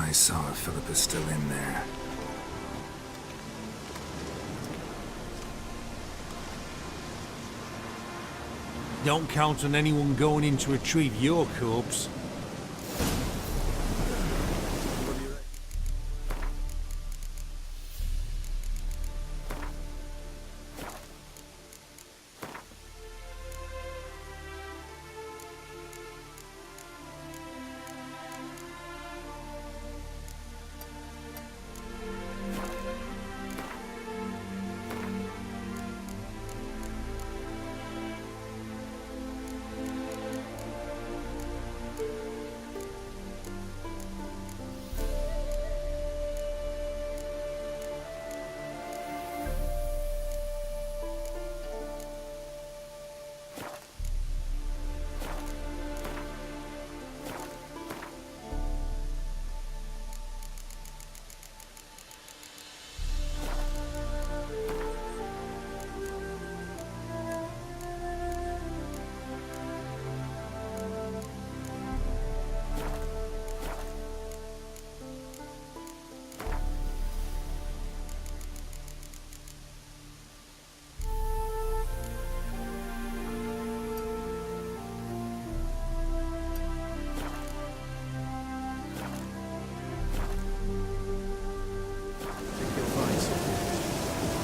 I saw if Philip is still in there. Don't count on anyone going in to retrieve your corpse.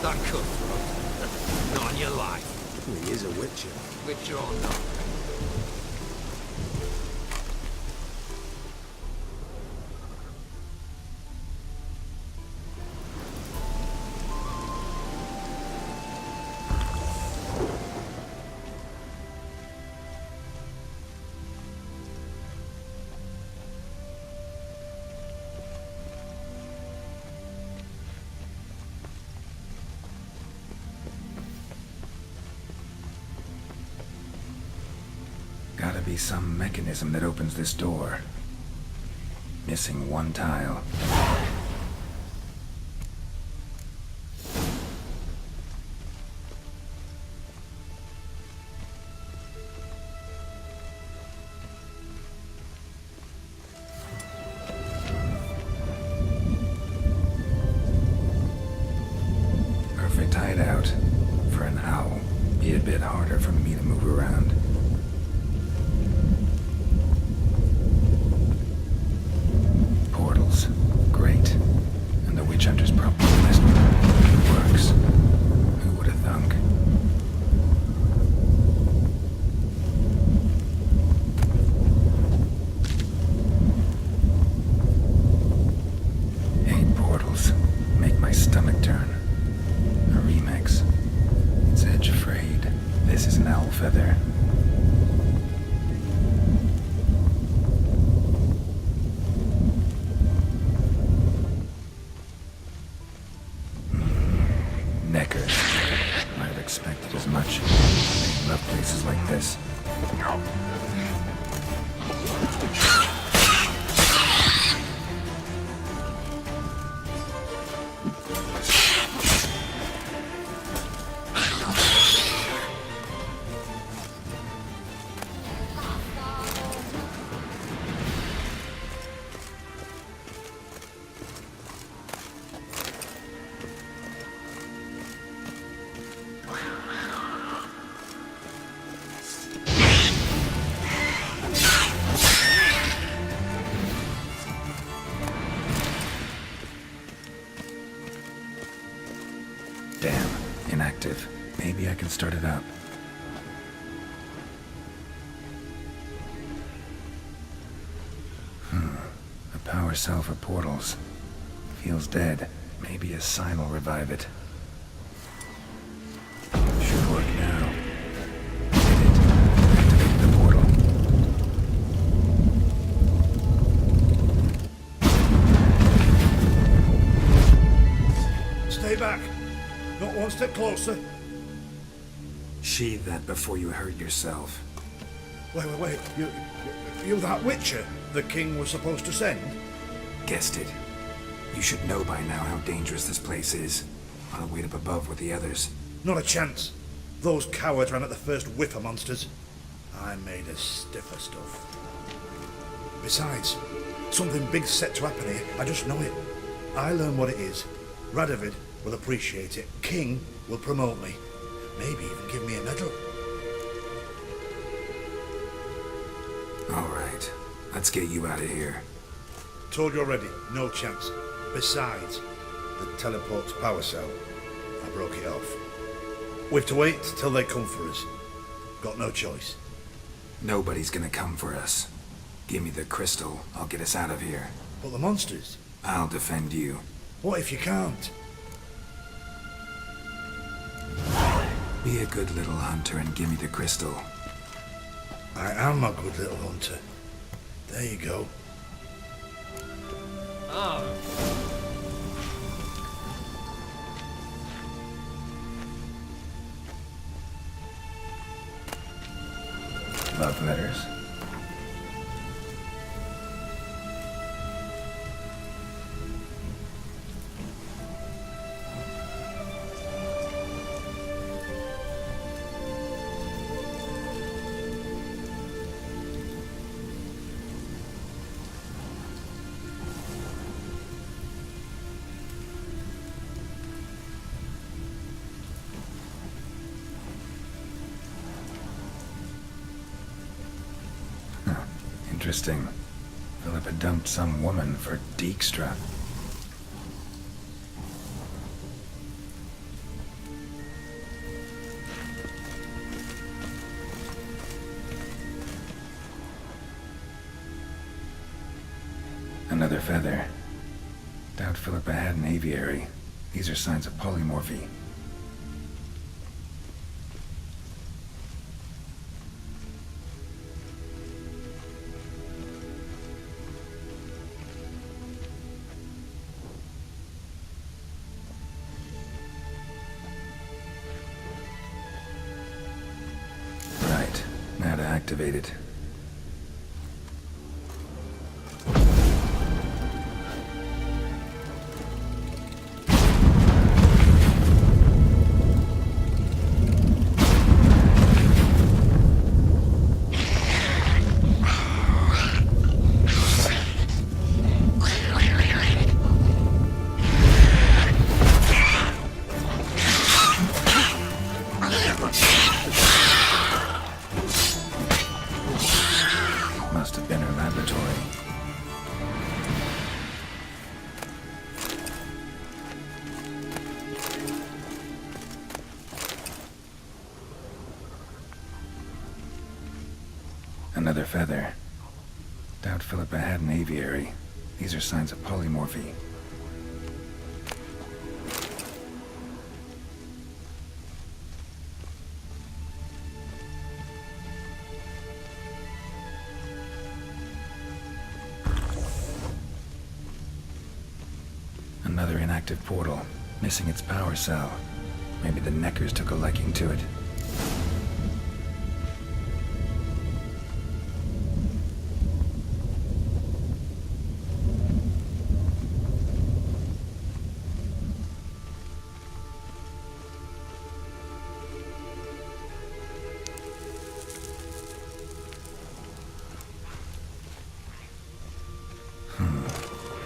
That cutthroat. Not in your life. He is a witcher. Witcher or not. Gotta be some mechanism that opens this door. Missing one tile. Perfect hideout for an owl. Be a bit harder for me to move around. Portals. Great. And the witch hunter's probably messed with them. It works. Who would have thunk? Eight portals. Make my stomach turn. A remix. It's edge afraid. This is an owl feather. Neckers. I'd have expected as much. They love places like this. Damn, inactive. Maybe I can start it up. A power cell for portals. Feels dead. Maybe a sign will revive it. Should work now. Hit it. Activate the portal. Stay back. Not one step closer. Sheathe that before you hurt yourself. Wait. You that witcher the king was supposed to send? Guessed it. You should know by now how dangerous this place is. I'll wait up above with the others. Not a chance. Those cowards ran at the first whiff of monsters. I made a stiffer stuff. Besides, Something big's set to happen here. I just know it. I learn what it is. Radovid will appreciate it. King will promote me. Maybe even give me a medal. All right, let's get you out of here. Told you already, no chance. Besides, the teleport's power cell. I broke it off. We have to wait till they come for us. Got no choice. Nobody's gonna come for us. Give me the crystal, I'll get us out of here. But the monsters? I'll defend you. What if you can't? Be a good little hunter and give me the crystal. I am a good little hunter. There you go. Oh. Love letters? Interesting. Philip had dumped some woman for Dijkstra. Another feather. Doubt Philippa had an aviary. These are signs of polymorphy. Right, now to activate it. Must have been her laboratory. Another feather. Doubt Philippa had an aviary. These are signs of polymorphy. Another inactive portal, missing its power cell. Maybe the Neckers took a liking to it.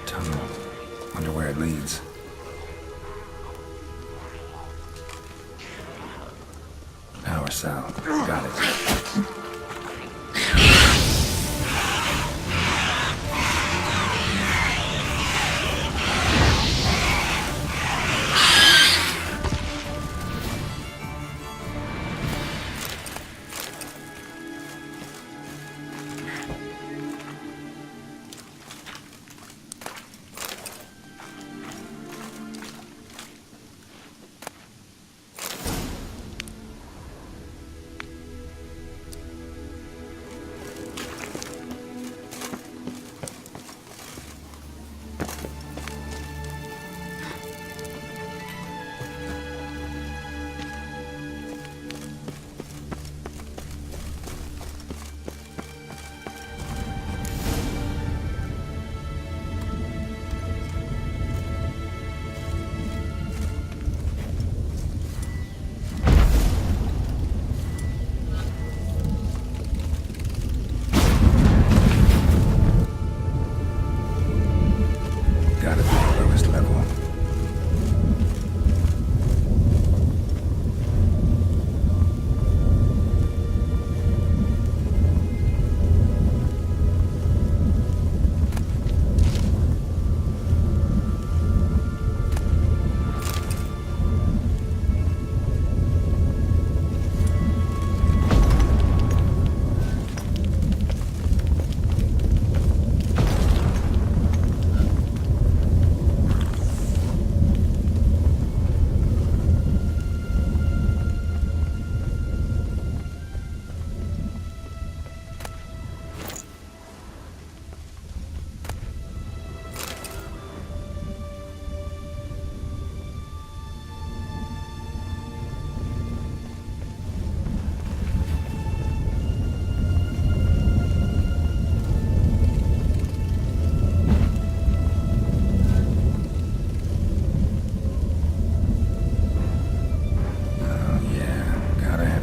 Tunnel. Wonder where it leads. Power cell. Got it.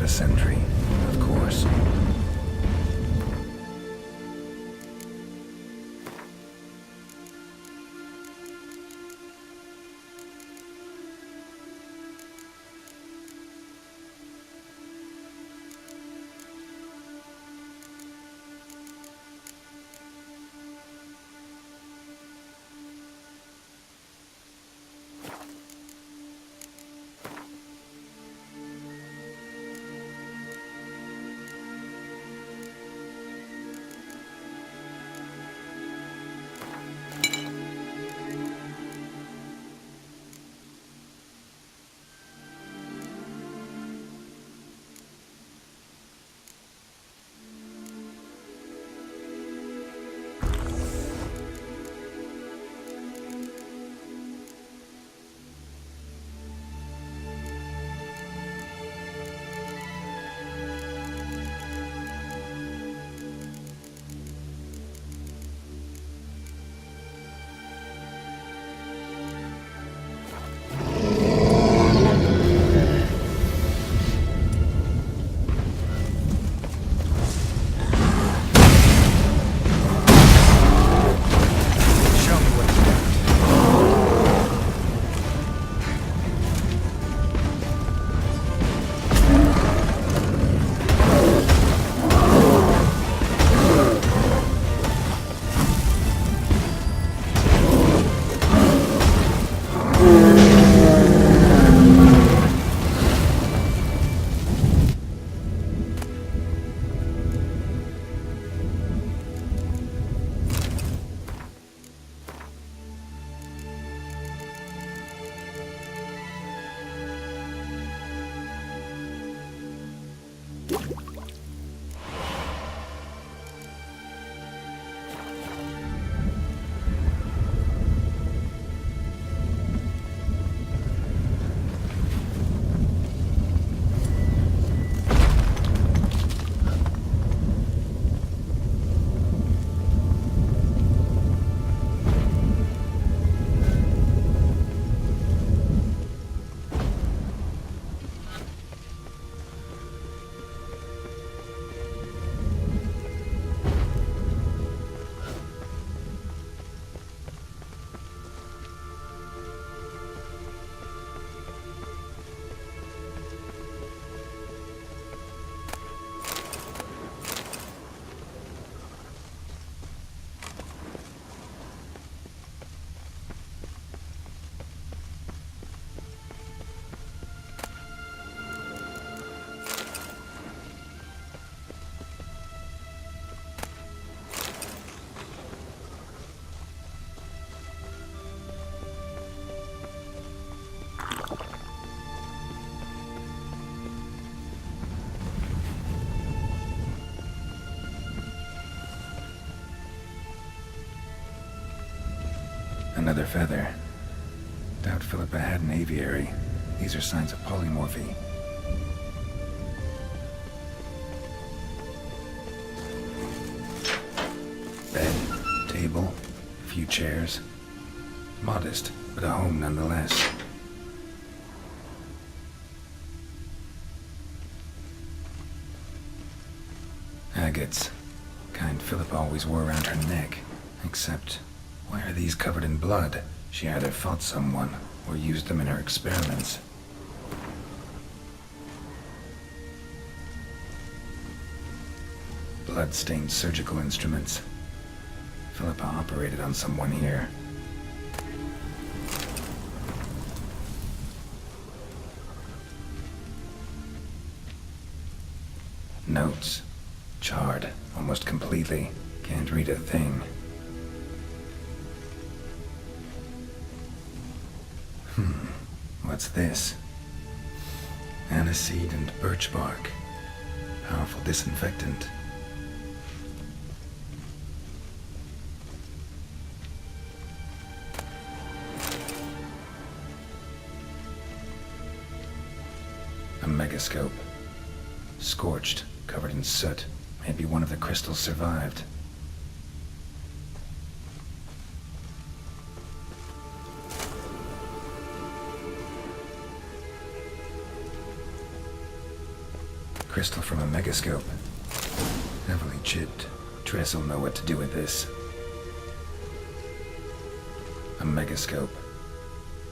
the sentry, of course. Another feather. Doubt Philippa had an aviary. These are signs of polymorphy. Bed, table, a few chairs. Modest, but a home nonetheless. Agates. Kind Philippa always wore around her neck. Except, why are these covered in blood? She either fought someone, or used them in her experiments. Blood-stained surgical instruments. Philippa operated on someone here. Notes. Charred, almost completely. Can't read a thing. What's this? Aniseed and birch bark. Powerful disinfectant. A megascope. Scorched, covered in soot. Maybe one of the crystals survived. Crystal from a megascope. Heavily chipped. Tress will know what to do with this. A megascope.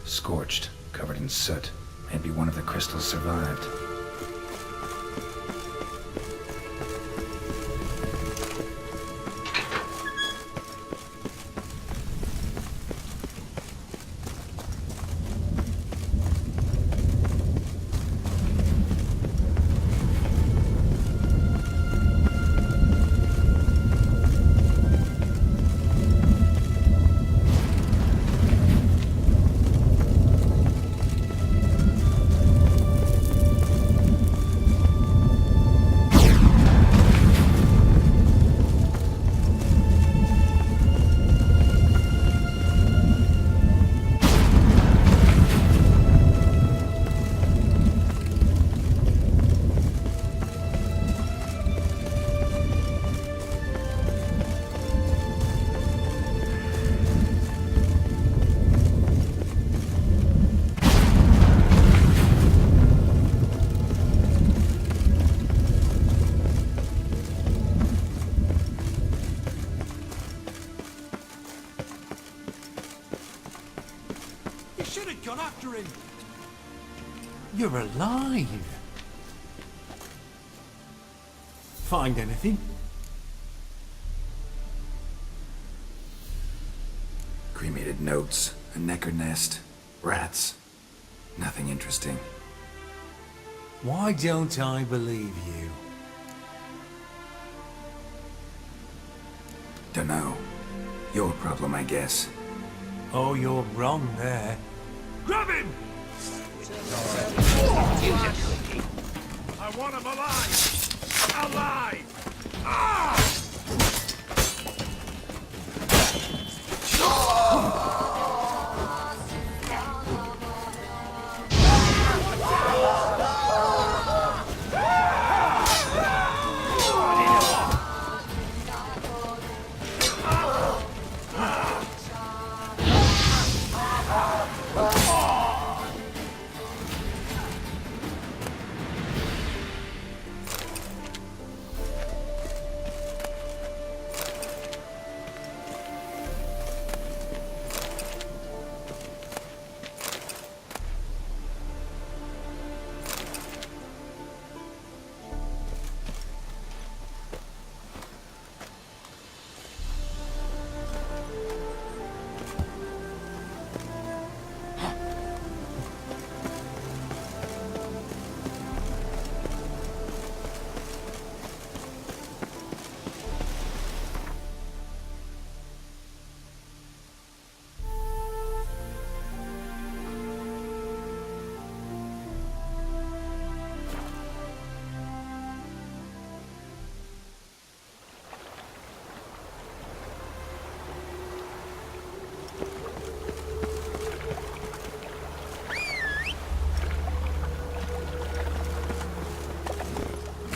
Scorched, covered in soot. Maybe one of the crystals survived. You should have gone after him. You're alive. Find anything? Cremated notes, a necker nest, rats. Nothing interesting. Why don't I believe you? Dunno. Your problem, I guess. Oh, you're wrong there. Grab him! I want him alive! Alive! Ah!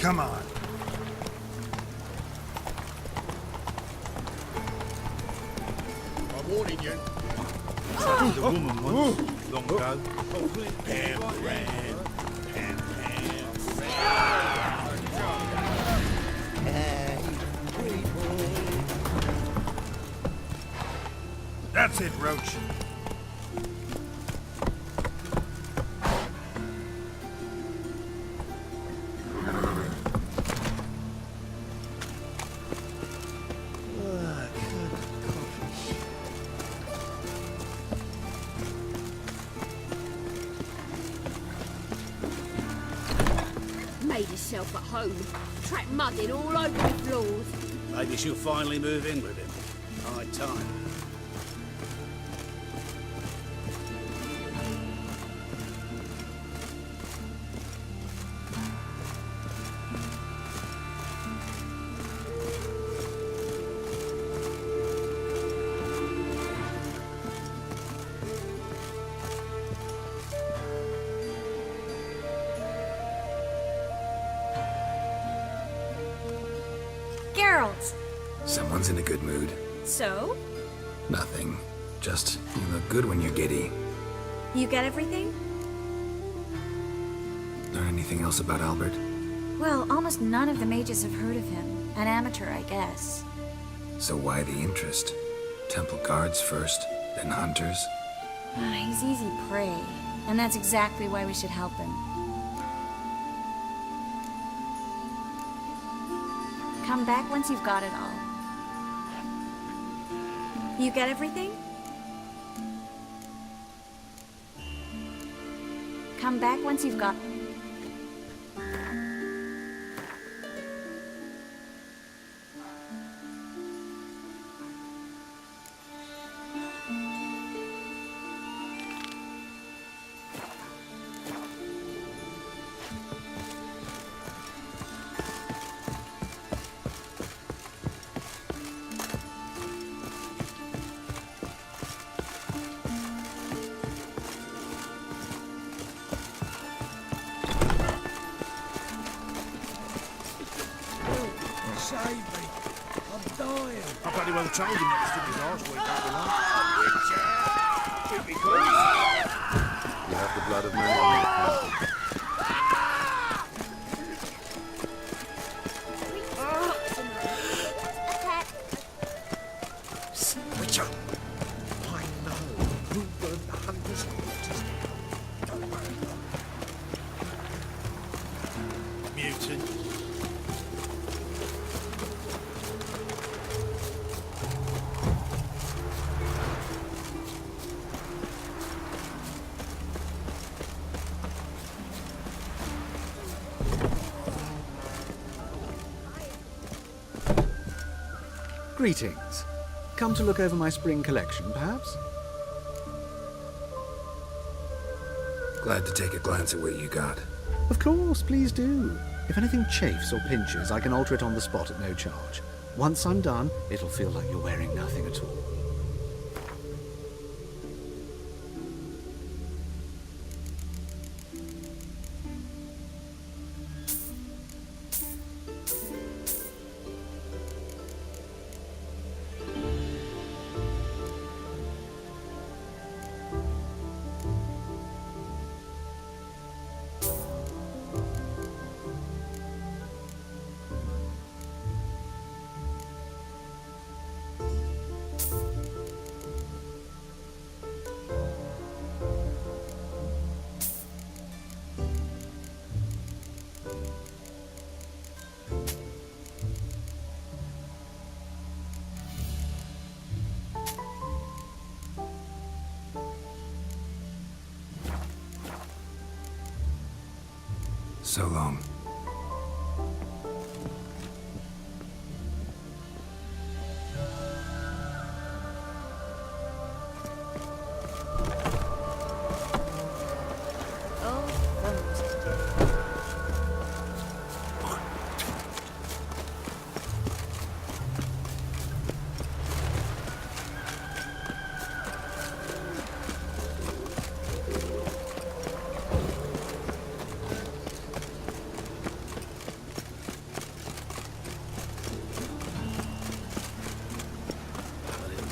Come on. I'm warning you. The woman once, long ago. Pam, ran. Pam, That's it, Roach. Made herself at home. Track mudding all over the floors. Maybe she'll finally move in with him. High time. Geralt. Someone's in a good mood. So? Nothing. Just, you look good when you're giddy. You get everything? Learn anything else about Albert? Well, almost none of the mages have heard of him. An amateur, I guess. So why the interest? Temple guards first, then hunters? He's easy prey, and that's exactly why we should help him. Come back once you've got it all. You get everything? Come back once you've got... Save me. I'm dying. I bloody well told him not to stick his arse where it belongs. Keep me close. You have the blood of many on your hands. Witcher. I know who burned the hunter's quarters. Don't worry. Mutant. Greetings. Come to look over my spring collection, perhaps? Glad to take a glance at what you got. Of course, please do. If anything chafes or pinches, I can alter it on the spot at no charge. Once I'm done, it'll feel like you're wearing nothing at all. So long.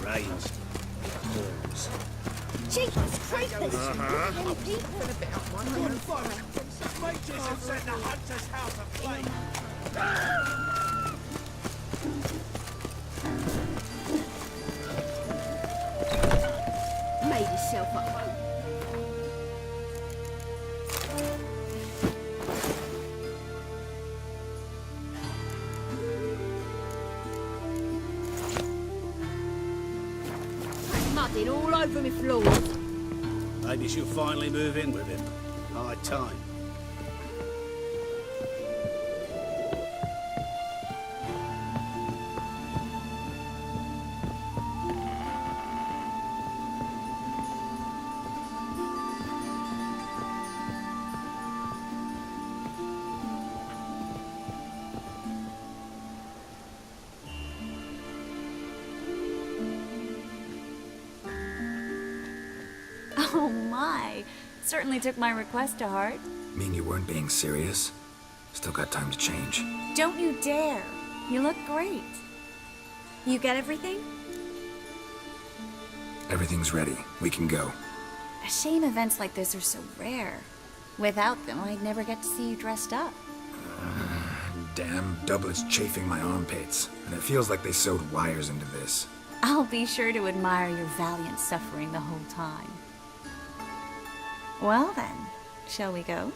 Rains. Horns. Jesus Christ, there's many people. Mages have set the hunter's house aflame. Made yourself at home. Mudding all over me floors. Maybe she'll finally move in with him. High time. Oh my! Certainly took my request to heart. Mean you weren't being serious? Still got time to change. Don't you dare! You look great. You get everything? Everything's ready. We can go. A shame events like this are so rare. Without them, I'd never get to see you dressed up. damn doublet's chafing my armpits, and it feels like they sewed wires into this. I'll be sure to admire your valiant suffering the whole time. Well then, shall we go?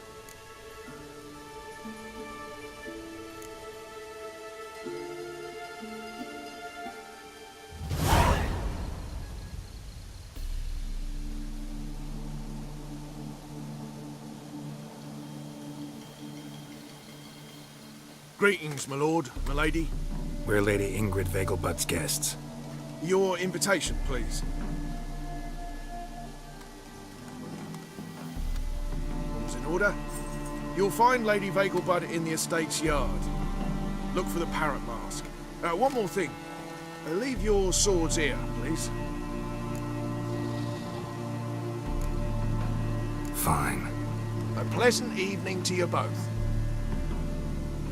Greetings, my lord, my lady. We're Lady Ingrid Vegelbud's guests. Your invitation, please. Rooms in order. You'll find Lady Vegelbud in the estate's yard. Look for the parrot mask. One more thing. Leave your swords here, please. Fine. A pleasant evening to you both.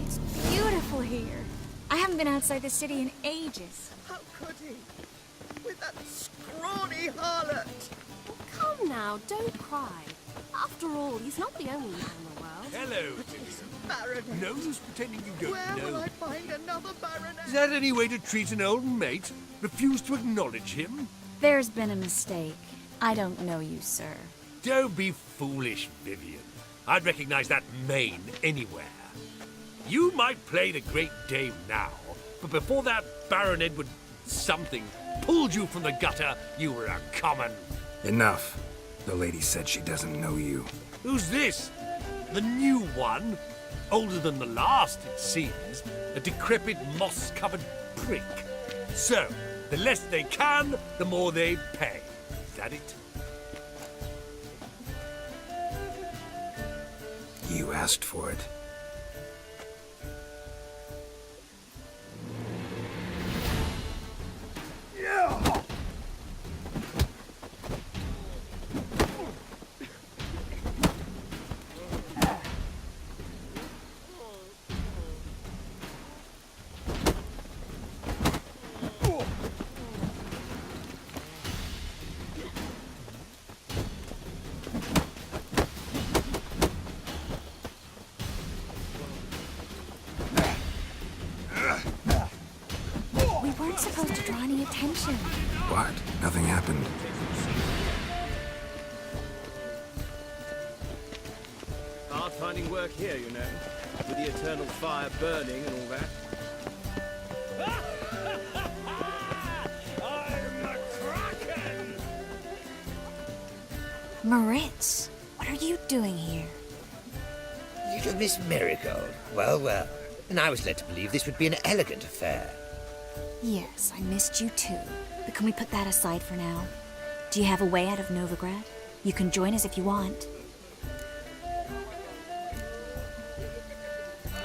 It's beautiful here. I haven't been outside the city in ages. How could he? With that scrawny harlot! Come now, don't cry. After all, he's not the only man in the world. Hello. Baronet! No use pretending you don't Where will know. I find another baronet? Is that any way to treat an old mate? Refuse to acknowledge him? There's been a mistake. I don't know you, sir. Don't be foolish, Vivian. I'd recognize that mane anywhere. You might play the Great Dame now, but before that Baron Edward something pulled you from the gutter, you were a common. Enough. The lady said she doesn't know you. Who's this? The new one? Older than the last, it seems. A decrepit, moss-covered prick. So, the less they can, the more they pay. Is that it? You asked for it. We weren't supposed to draw any attention. What? Nothing happened. Hard finding work here, you know. With the eternal fire burning and all that. Moritz, what are you doing here? Little Miss Marigold. Well, well. And I was led to believe this would be an elegant affair. Yes, I missed you too. But can we put that aside for now? Do you have a way out of Novigrad? You can join us if you want.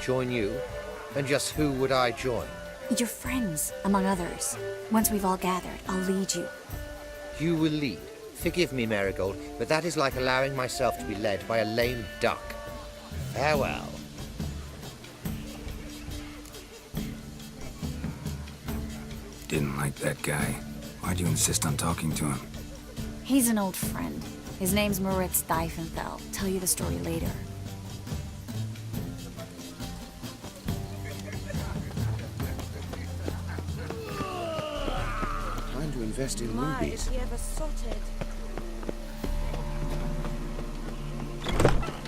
Join you? And just who would I join? Your friends, among others. Once we've all gathered, I'll lead you. You will lead. Forgive me, Marigold, but that is like allowing myself to be led by a lame duck. Farewell. Didn't like that guy. Why'd you insist on talking to him? He's an old friend. His name's Moritz Diefenfeld. Tell you the story later. Time to invest in rubies. he ever sotted.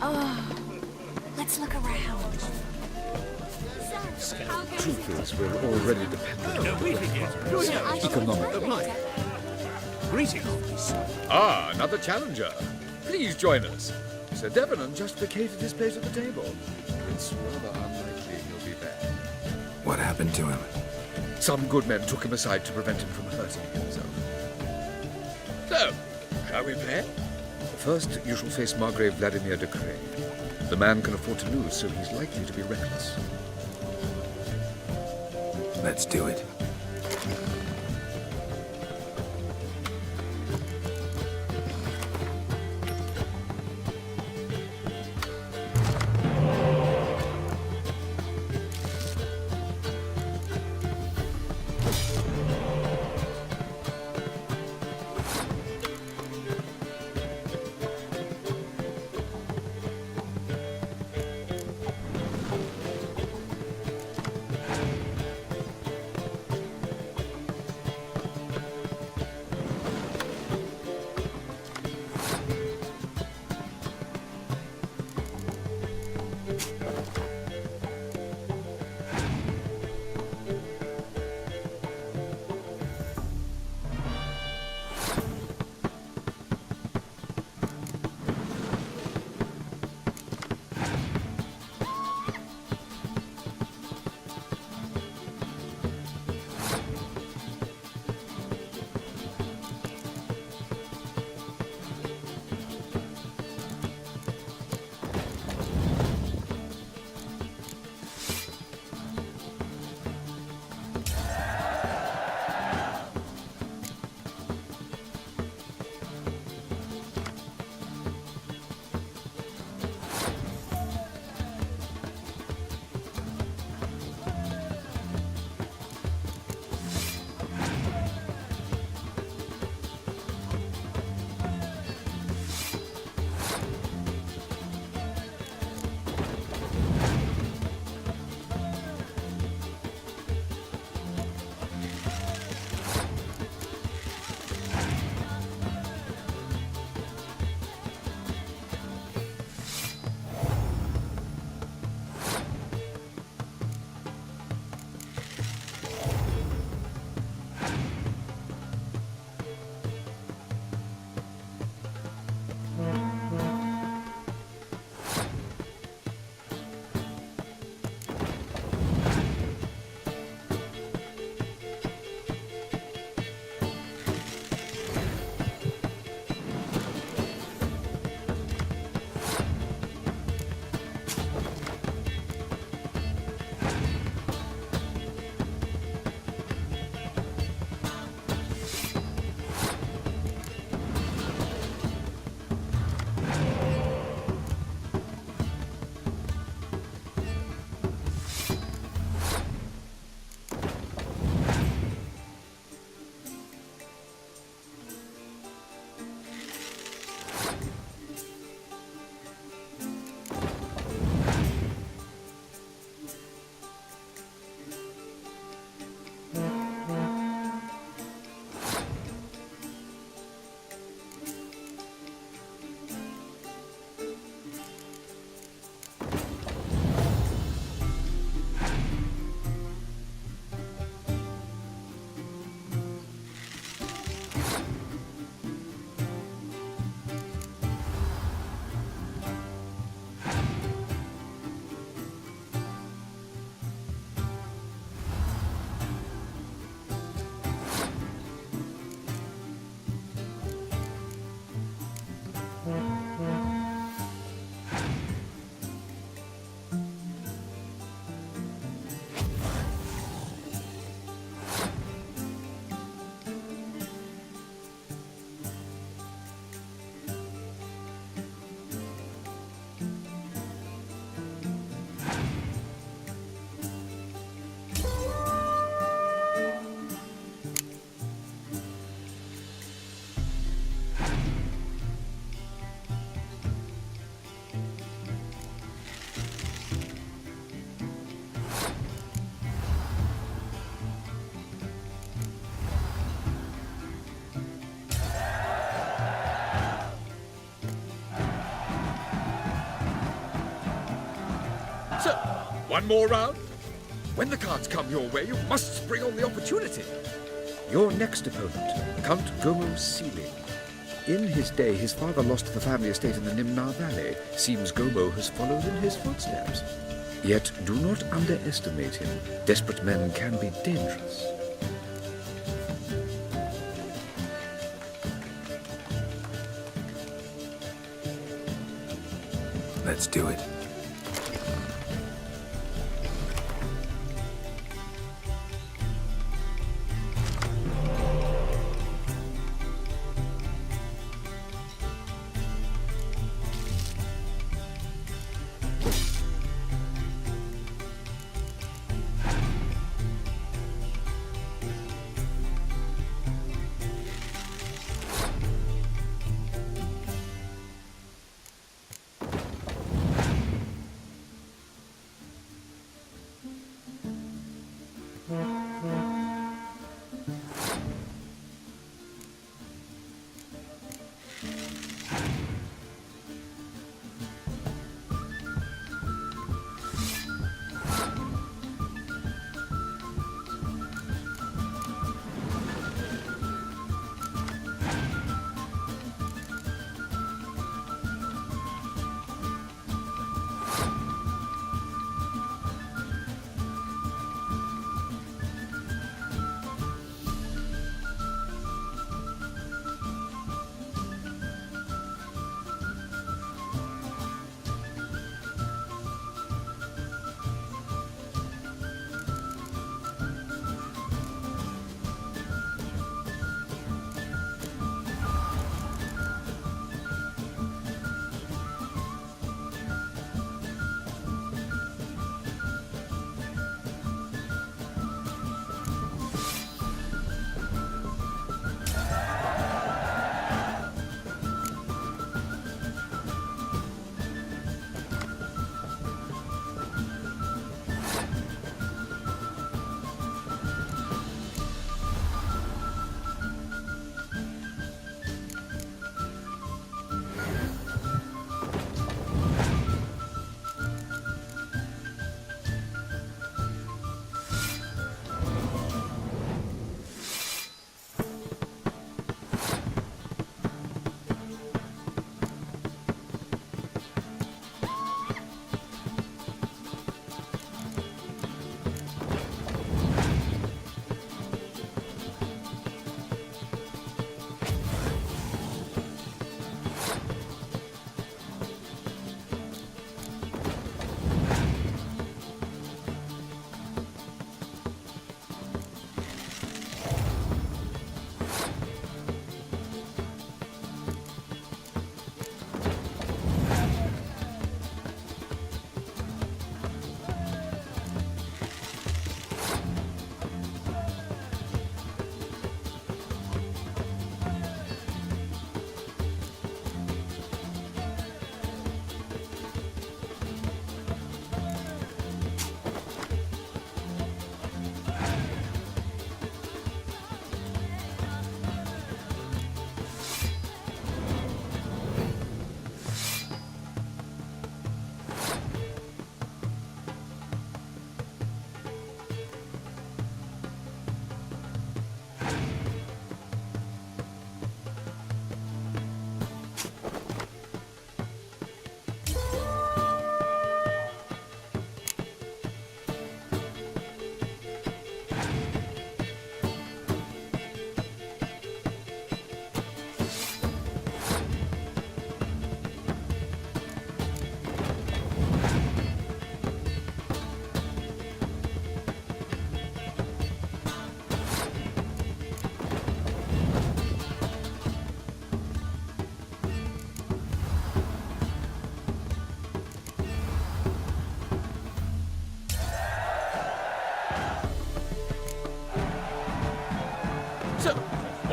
Oh, let's look around. Truth is, we're already dependent on economic. Greetings. Ah, another challenger. Please join us. Sir Devenant just vacated his place at the table. It's rather unlikely he'll be back. What happened to him? Some good men took him aside to prevent him from hurting himself. So, shall we play? First, you shall face Margrave Vladimir de Cray. The man can afford to lose, so he's likely to be reckless. Let's do it. one more round? When the cards come your way, you must spring on the opportunity. Your next opponent, Count Gomo Sealing. In his day, his father lost the family estate in the Nimnar Valley. Seems Gomo has followed in his footsteps. Yet do not underestimate him. Desperate men can be dangerous. Let's do it.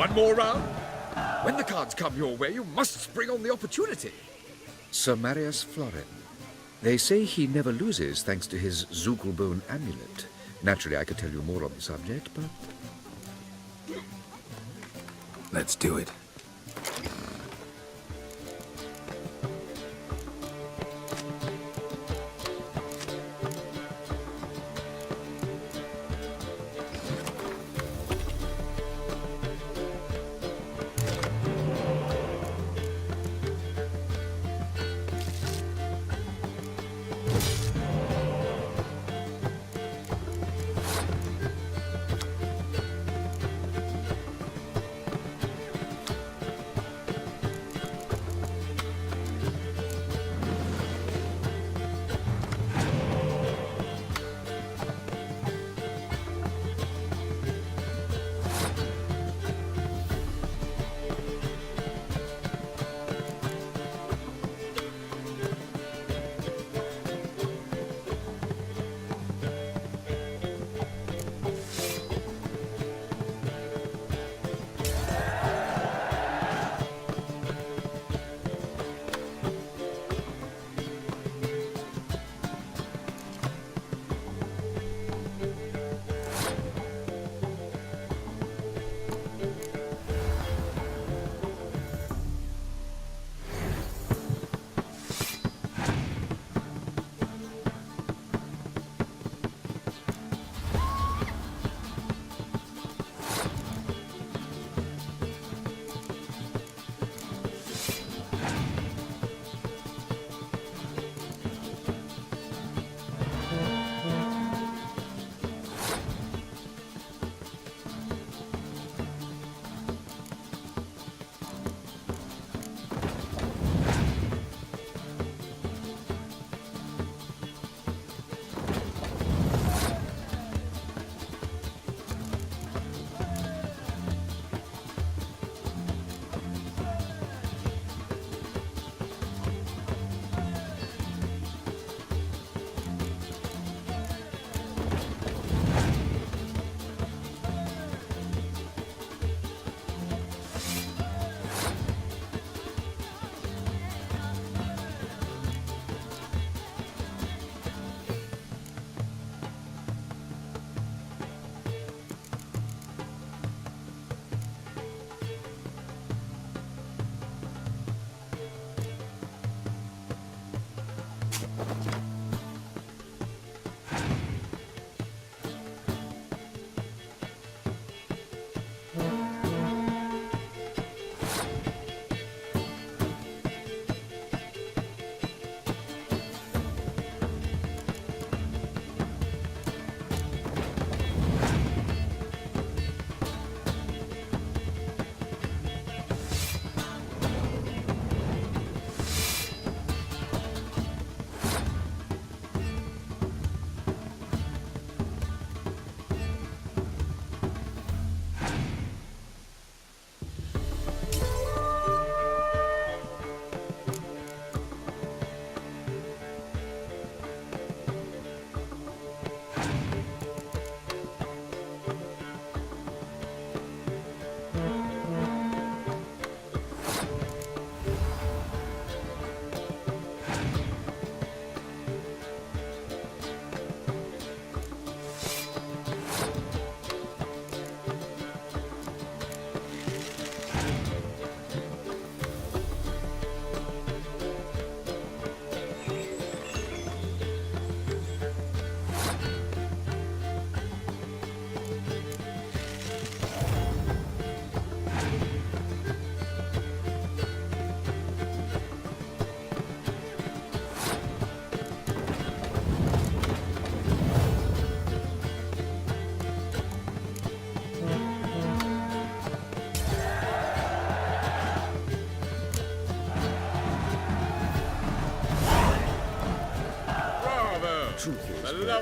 One more round? When the cards come your way, you must spring on the opportunity. Sir Marius Florin. They say he never loses thanks to his Zugelbone amulet. Naturally, I could tell you more on the subject, but... Let's do it.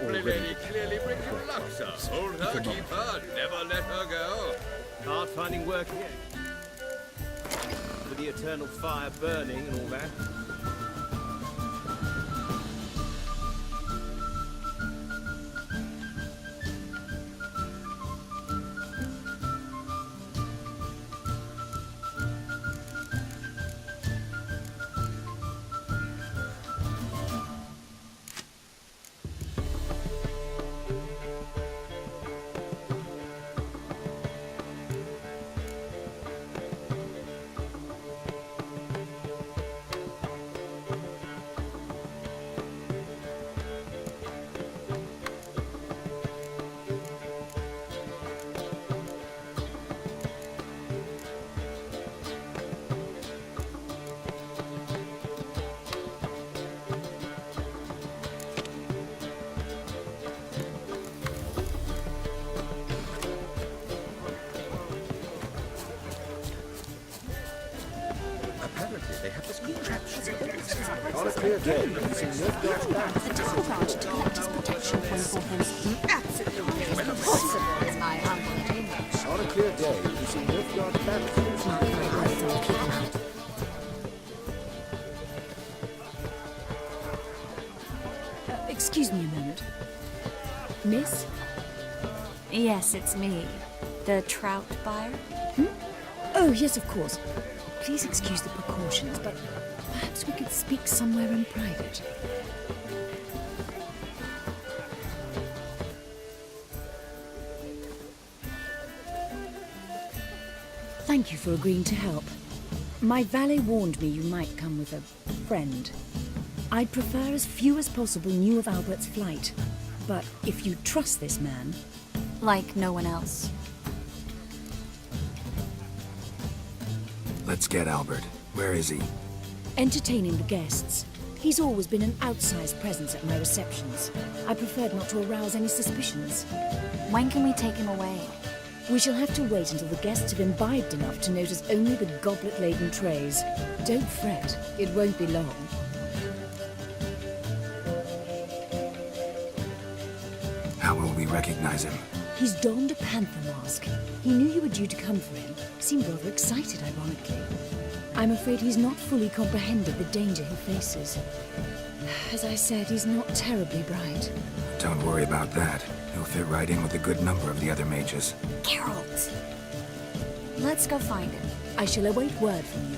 lovely lady clearly brings you luck, sir. Hold her, keep her, never let her go. Hard finding work here. With the eternal fire burning and all that. Apparently, they have this contraption. On a clear day, using Northgard's back. The Temple Guard to collect his protection point for him. Absolutely impossible, in my humble opinion. On a clear day, using Northgard's back. Mark my words, I'll keep him out. Excuse me a moment. Miss? Yes, it's me. The trout buyer? Oh, yes, of course. Please excuse the precautions, but perhaps we could speak somewhere in private. Thank you for agreeing to help. My valet warned me you might come with a friend. I'd prefer as few as possible knew of Albert's flight. But if you trust this man... Like no one else. Let's get Albert. Where is he? Entertaining the guests. He's always been an outsized presence at my receptions. I preferred not to arouse any suspicions. When can we take him away? We shall have to wait until the guests have imbibed enough to notice only the goblet-laden trays. Don't fret, it won't be long. How will we recognize him? He's donned a panther mask. He knew you were due to come for him. Seemed rather excited, ironically. I'm afraid he's not fully comprehended the danger he faces. As I said, he's not terribly bright. Don't worry about that. He'll fit right in with a good number of the other mages. Geralt! Let's go find him. I shall await word from you.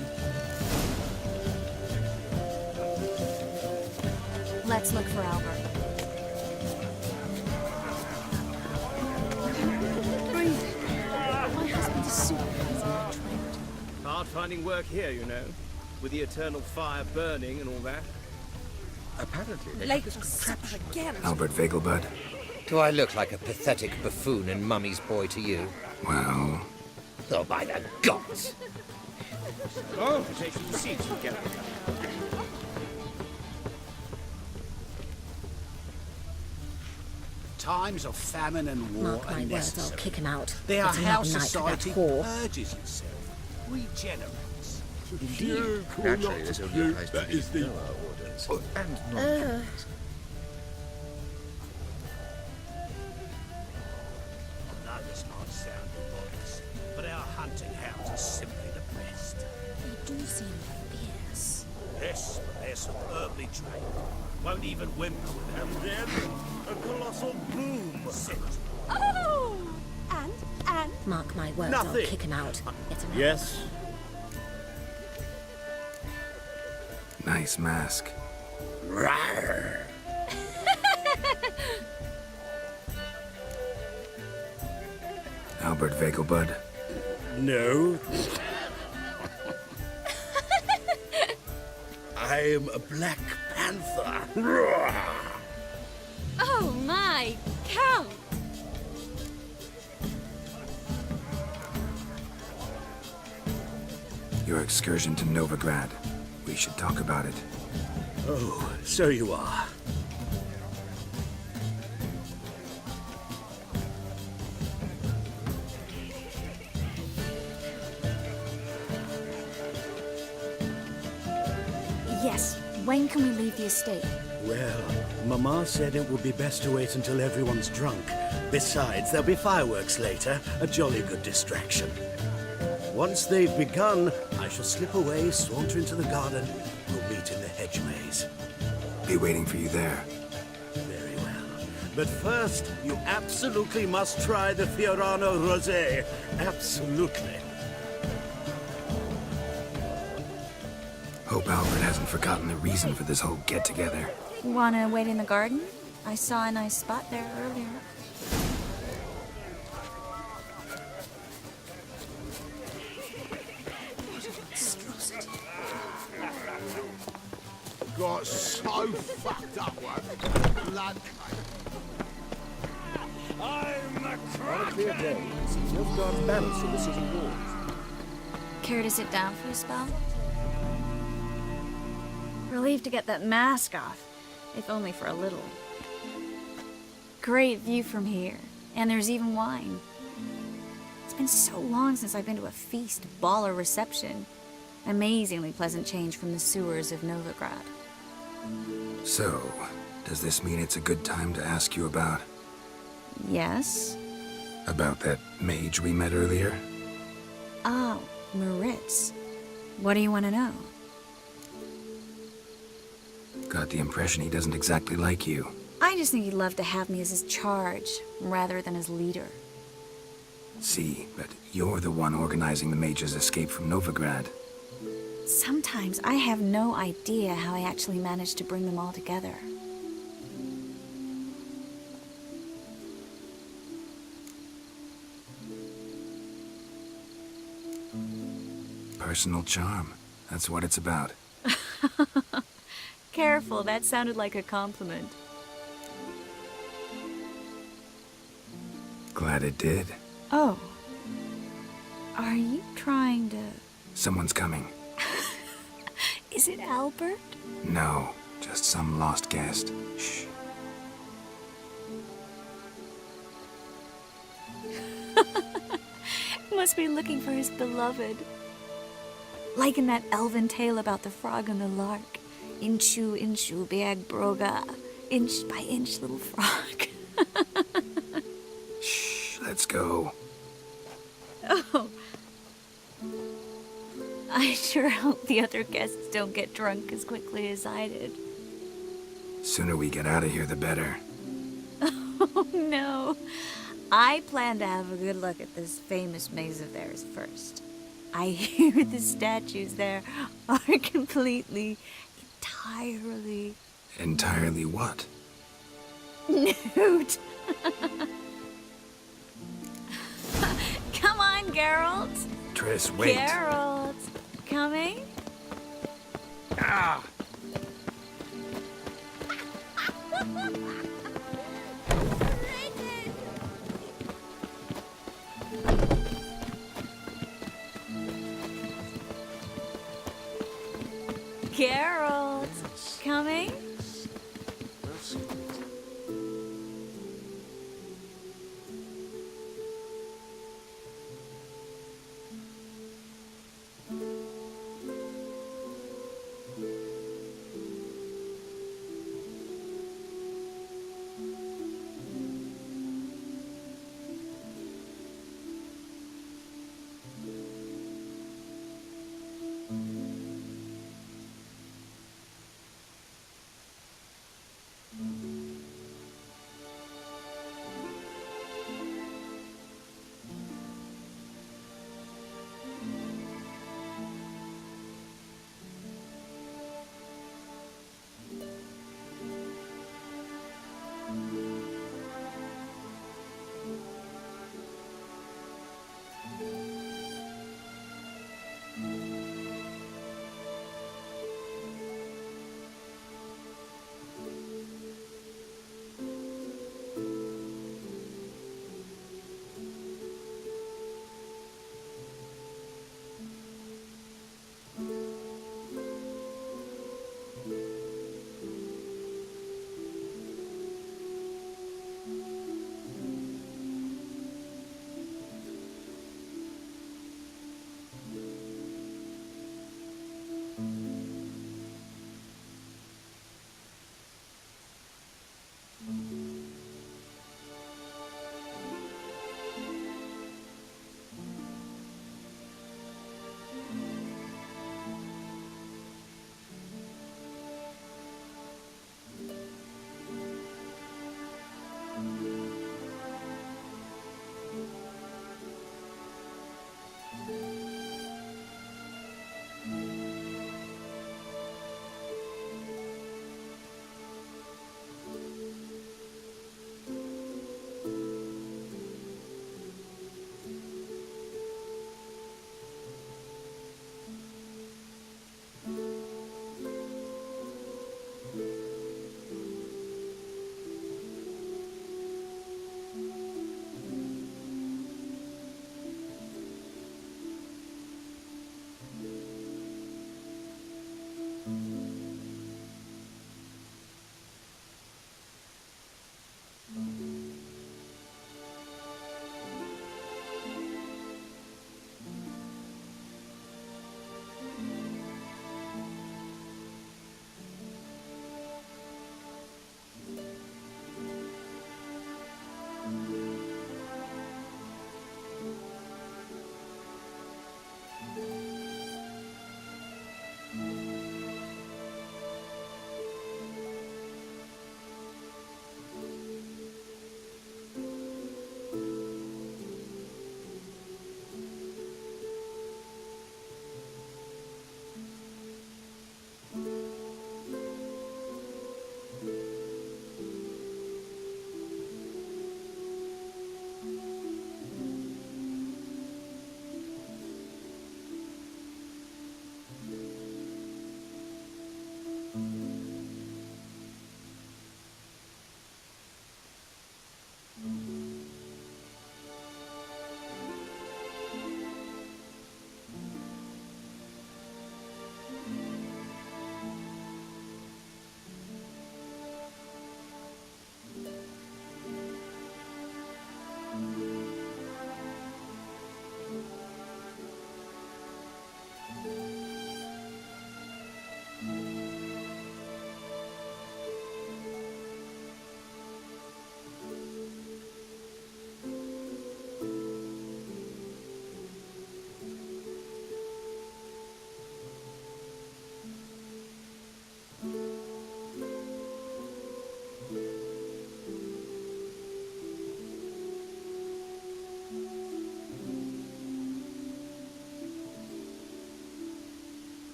Let's look for Albert. My husband is supervising my trade. Hard finding work here, you know. With the eternal fire burning and all that. Apparently, they have this contraption. Again. Albert Vegelbud? Do I look like a pathetic buffoon and mummy's boy to you? Well, Oh, by the gods! Oh, take some seats, Geralt. Times of famine and war Mark are my words, I'll necessary. kick him out. They are It's how another night for that society whore. purges itself, regenerates. Indeed. Naturally, this only applies to the lower orders and non-humans. Neither's not sound boys, but our hunting hounds are simply the best. They do seem fierce. Yes, but they're superbly trained. Won't even whimper without them. A colossal boom. Sit. Oh! And? Mark my words, I'll Nothing. kick him out. It's another Yes? nice mask. Rawr. Albert Vegelbud? No. I am a Black Panther. Rawr. Oh my, Count! Your excursion to Novigrad. We should talk about it. Oh, so you are. Yes. When can we leave the estate? Well, Mama said it would be best to wait until everyone's drunk. Besides, there'll be fireworks later, a jolly good distraction. Once they've begun, I shall slip away, saunter into the garden. We'll meet in the hedge maze. Be waiting for you there. Very well. But first, you absolutely must try the Fiorano Rosé. Absolutely. Hope Albert hasn't forgotten the reason for this whole get-together. Wanna wait in the garden? I saw a nice spot there earlier. Got so fucked up once. Blood. On a clear day, see Nilfgaard's banners from the city walls. Care to sit down for a spell? Relieved to get that mask off, if only for a little. Great view from here, and there's even wine. It's been so long since I've been to a feast, ball, or reception. Amazingly pleasant change from the sewers of Novigrad. So, does this mean it's a good time to ask you about... Yes? about that mage we met earlier? Oh, Moritz. What do you want to know? Got the impression he doesn't exactly like you. I just think he'd love to have me as his charge, rather than his leader. See, but you're the one organizing the mage's escape from Novigrad. Sometimes I have no idea how I actually managed to bring them all together. Personal charm. That's what it's about. Careful, that sounded like a compliment. Glad it did. Oh. Are you trying to... Someone's coming. Is it Albert? No, just some lost guest. Shh. Must be looking for his beloved. Like in that elven tale about the frog and the lark. Inchu, inchu, beag broga. Inch by inch, little frog. Shh, let's go. Oh. I sure hope the other guests don't get drunk as quickly as I did. Sooner we get out of here, the better. Oh, no. I plan to have a good look at this famous maze of theirs first. I hear the statues there are completely, entirely... Entirely what? nude. Come on, Geralt. Triss, wait. Geralt. Coming? Ah! Geralt. Coming?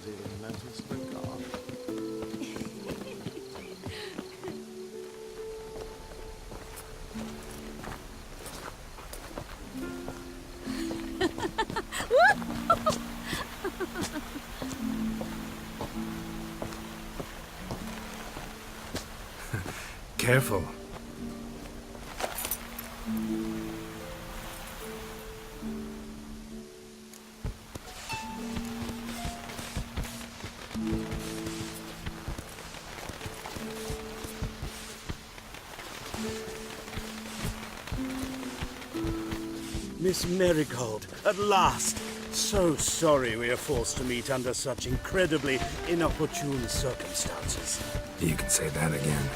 Hasn't even noticed the car. Careful. Miss Marigold, at last! So sorry we are forced to meet under such incredibly inopportune circumstances. You can say that again.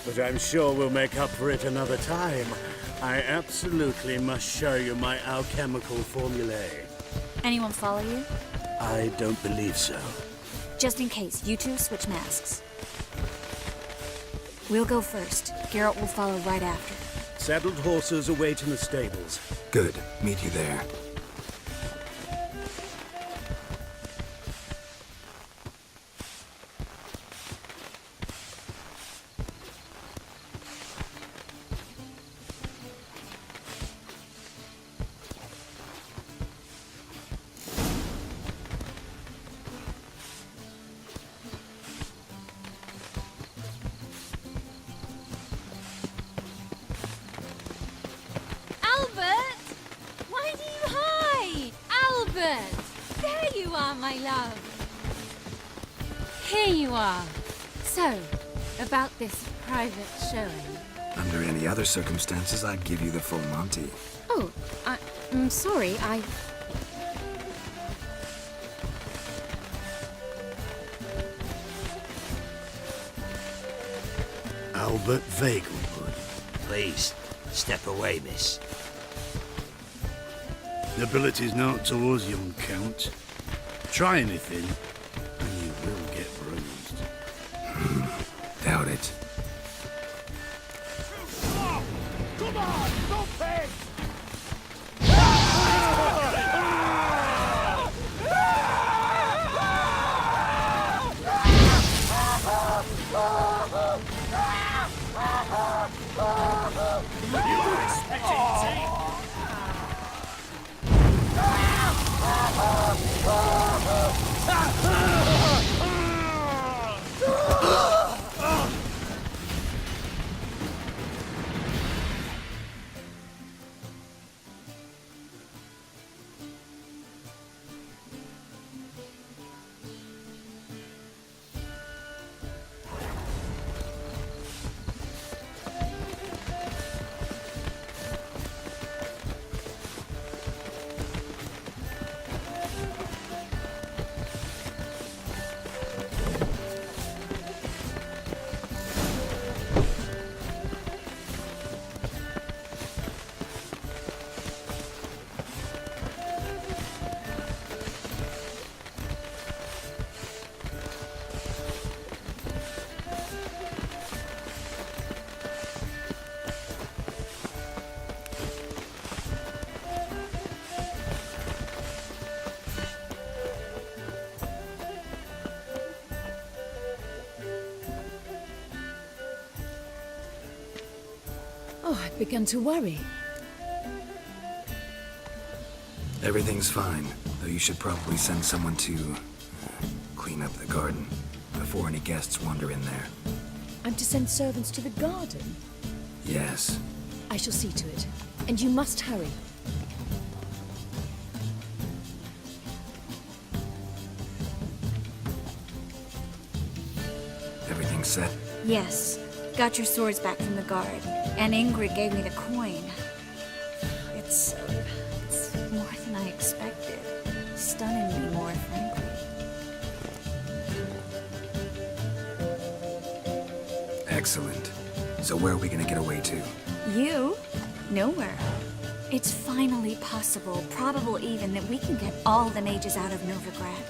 But I'm sure we'll make up for it another time. I absolutely must show you my alchemical formulae. Anyone follow you? I don't believe so. Just in case, you two switch masks. We'll go first. Garrett will follow right after. Saddled horses await in the stables. Good. Meet you there. Albert! Why do you hide? Albert! There you are, my love. Here you are. So, about this private showing. Under any other circumstances, I'd give you the full Monty. Oh, I'm sorry, Albert Vagelwood. Please, step away, miss. Nobility's not towards young Count. Try anything, and you will get bruised. Doubt it. Come on, don't pay! Oh, I've begun to worry. Everything's fine, though you should probably send someone to clean up the garden before any guests wander in there. I'm to send servants to the garden? Yes. I shall see to it. And you must hurry. Everything set? Yes. Got your swords back from the guard. And Ingrid gave me the coin. It's more than I expected. Stunningly more, frankly. Excellent. So where are we gonna get away to? You? Nowhere. It's finally possible, probable even, that we can get all the mages out of Novigrad.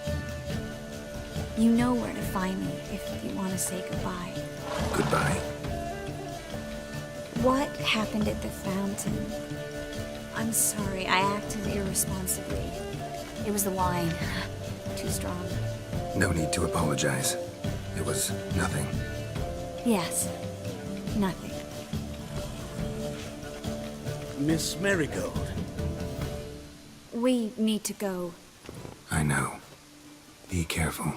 You know where to find me if you want to say goodbye. Goodbye. What happened at the fountain? I'm sorry, I acted irresponsibly. It was the wine. too strong. No need to apologize. It was nothing. Yes. Nothing. Miss Marigold. We need to go. I know. Be careful.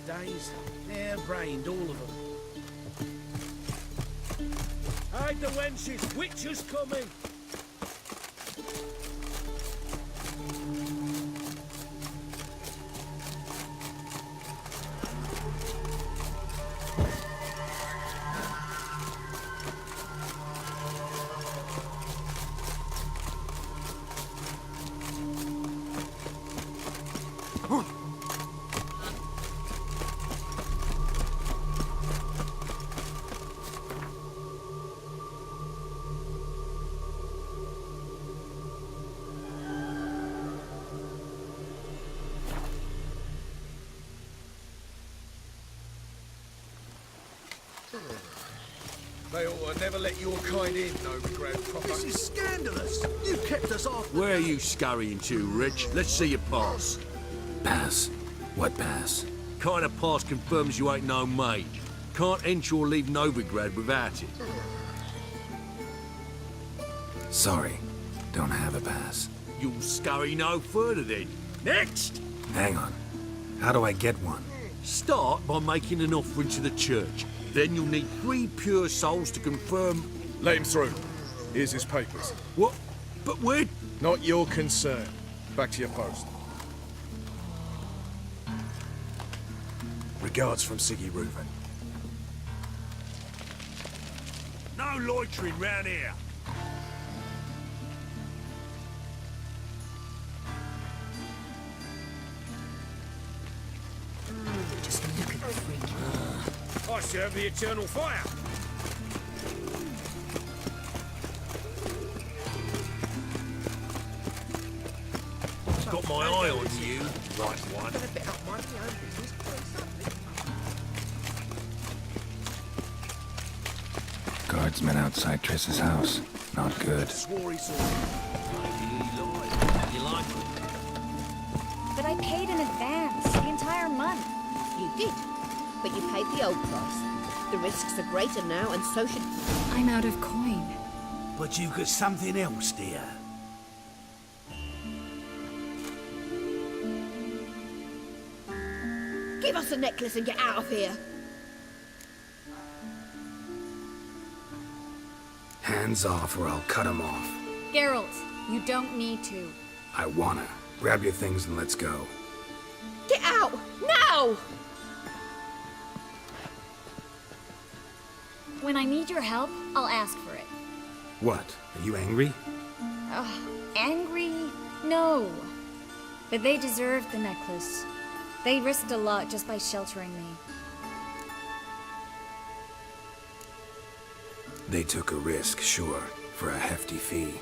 days. Hair-brained, all of them. Hide the wenches! Witcher's coming! They ought to never let your kind in, Novigrad proper. This is scandalous! You kept us off. Where are you scurrying to, Rich? Let's see your pass. Pass? What pass? Kind of pass confirms you ain't no mage. Can't enter or leave Novigrad without it. Sorry, don't have a pass. You'll scurry no further then. Next! Hang on. How do I get one? Start by making an offering to the church. Then you'll need 3 pure souls to confirm... Let him through. Here's his papers. What? But we're... Not your concern. Back to your post. Regards from Siggy Reuven. No loitering round here. Just look at the freak. I serve the eternal fire. got my eye on you, right one. Guardsmen outside Triss's house. Not good. Swore he saw You like it? But I paid in advance, the entire month. You did, but you paid the old price. The risks are greater now, and so should... I'm out of coin. But you've got something else, dear. Give us the necklace and get out of here. Hands off or I'll cut him off. Geralt, you don't need to. I wanna. Grab your things and let's go. Get out! Now! When I need your help, I'll ask for it. What? Are you angry? Angry? No. But they deserved the necklace. They risked a lot just by sheltering me. They took a risk, sure, for a hefty fee.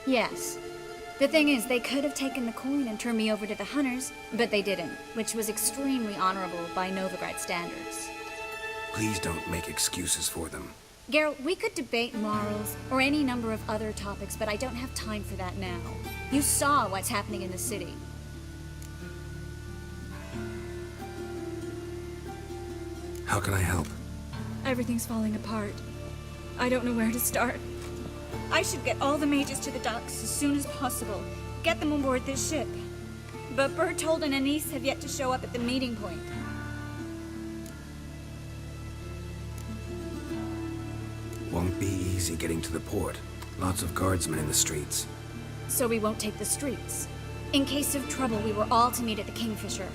Yes. The thing is, they could have taken the coin and turned me over to the hunters, but they didn't, which was extremely honorable by Novigrad standards. Please don't make excuses for them. Geralt, we could debate morals, or any number of other topics, but I don't have time for that now. You saw what's happening in the city. How can I help? Everything's falling apart. I don't know where to start. I should get all the mages to the docks as soon as possible. Get them on board this ship. But Bertold and Anise have yet to show up at the meeting point. Won't be easy getting to the port. Lots of guardsmen in the streets. So we won't take the streets. In case of trouble, we were all to meet at the Kingfisher.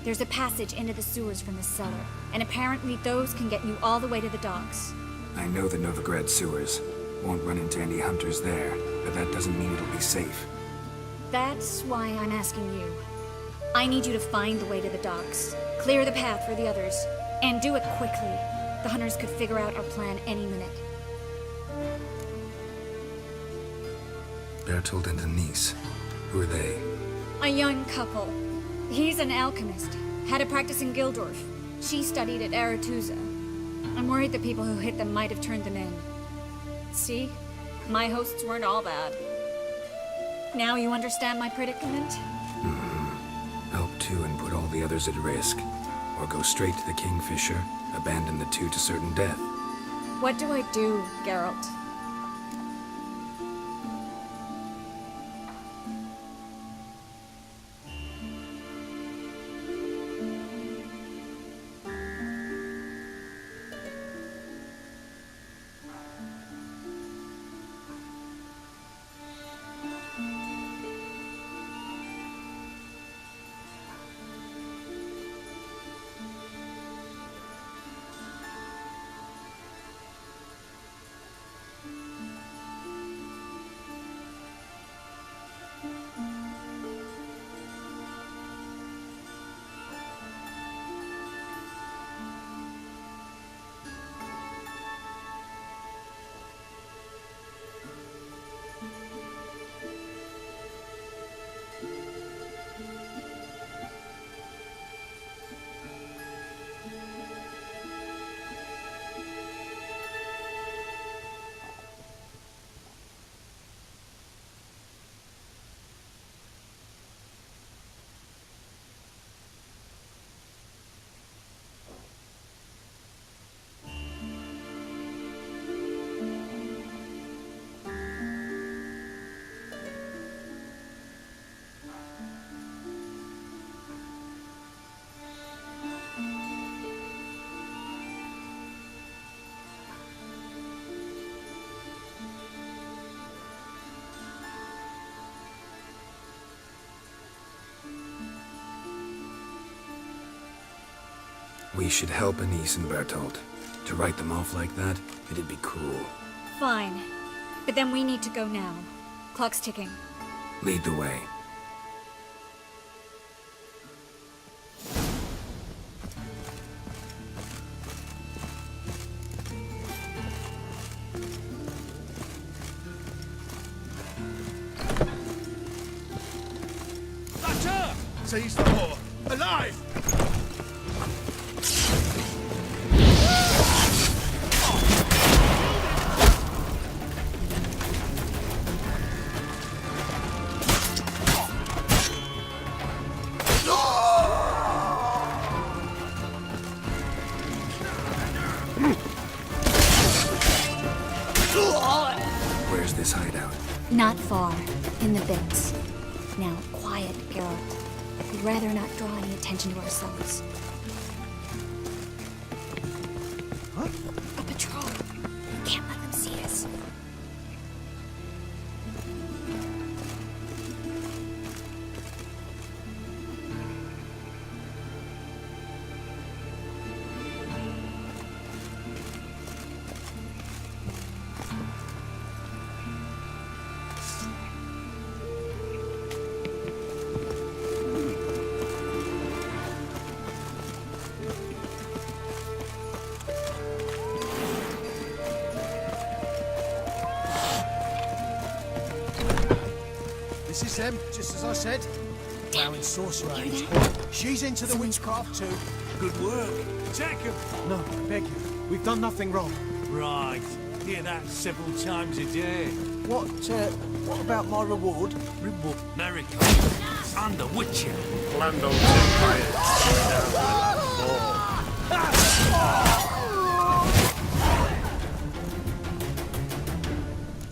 There's a passage into the sewers from the cellar, and apparently those can get you all the way to the docks. I know the Novigrad sewers. Won't run into any hunters there, but that doesn't mean it'll be safe. That's why I'm asking you. I need you to find the way to the docks, clear the path for the others, and do it quickly. The hunters could figure out our plan any minute. Bertold and Anise. Who are they? A young couple. He's an alchemist. Had a practice in Gildorf. She studied at Aretuza. I'm worried the people who hit them might have turned them in. See? My hosts weren't all bad. Now you understand my predicament? Help two and put all the others at risk. Or go straight to the Kingfisher, abandon the two to certain death. What do I do, Geralt? We should help Anise and Bertold. To write them off like that, it'd be cruel. Fine. But then we need to go now. Clock's ticking. Lead the way. Seize the whore! Alive! Where's this hideout? Not far. In the bins. Now, quiet, Geralt. We'd rather not draw any attention to ourselves. Huh? A patrol. We can't let them see us. This is them, just as I said. Allowing sorcerer age. She's into the witchcraft too. Good work. Take him. No, I beg you. We've done nothing wrong. Right. Hear that several times a day. What about my reward? Reward. America. I'm the Witcher. Lando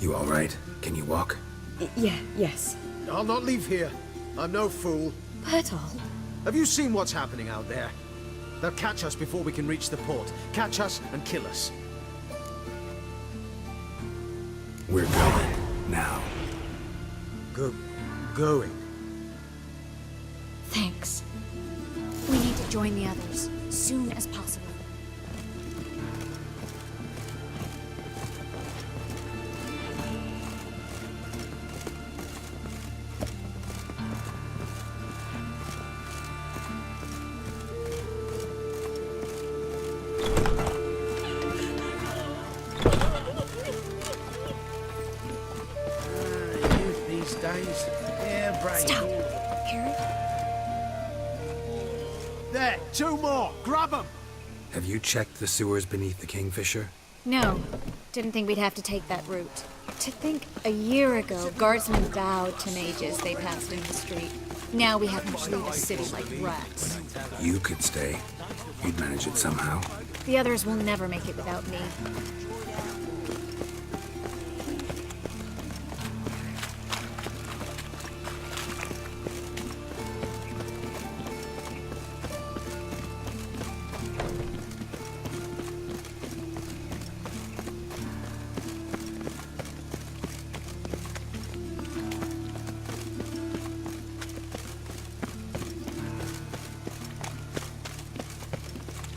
You all right? Can you walk? Yes. I'll not leave here. I'm no fool. Bertolt. Have you seen what's happening out there? They'll catch us before we can reach the port. Catch us and kill us. We're going. Now. Going. Thanks. We need to join the others, soon as possible. These days, yeah, brave. Stop! Harry? There, two more. Grab them. Have you checked the sewers beneath the Kingfisher? No. Didn't think we'd have to take that route. To think a year ago, guardsmen vowed to mages they passed in the street. Now we have to leave the city like rats. You could stay. You'd manage it somehow. The others will never make it without me.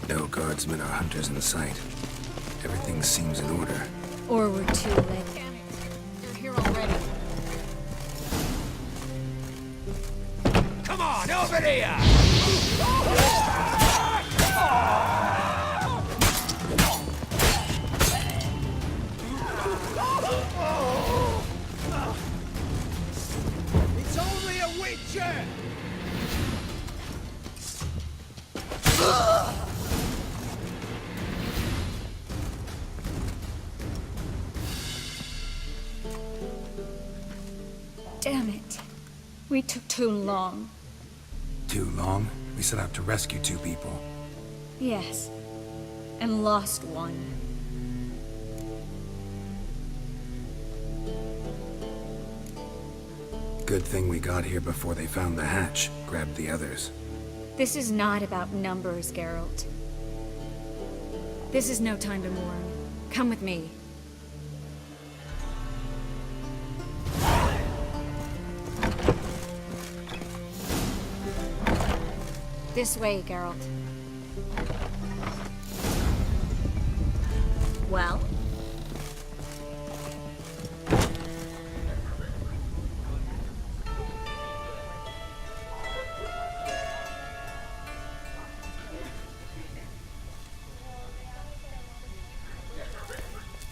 No guardsmen or hunters in sight. Everything seems in order. Or we're too late. Damn it. They're here already. Come on, over here! It's only a witcher. Damn it. We took too long. Too long? We set out to rescue two people. Yes. And lost one. Good thing we got here before they found the hatch, grabbed the others. This is not about numbers, Geralt. This is no time to mourn. Come with me. This way, Geralt. Well?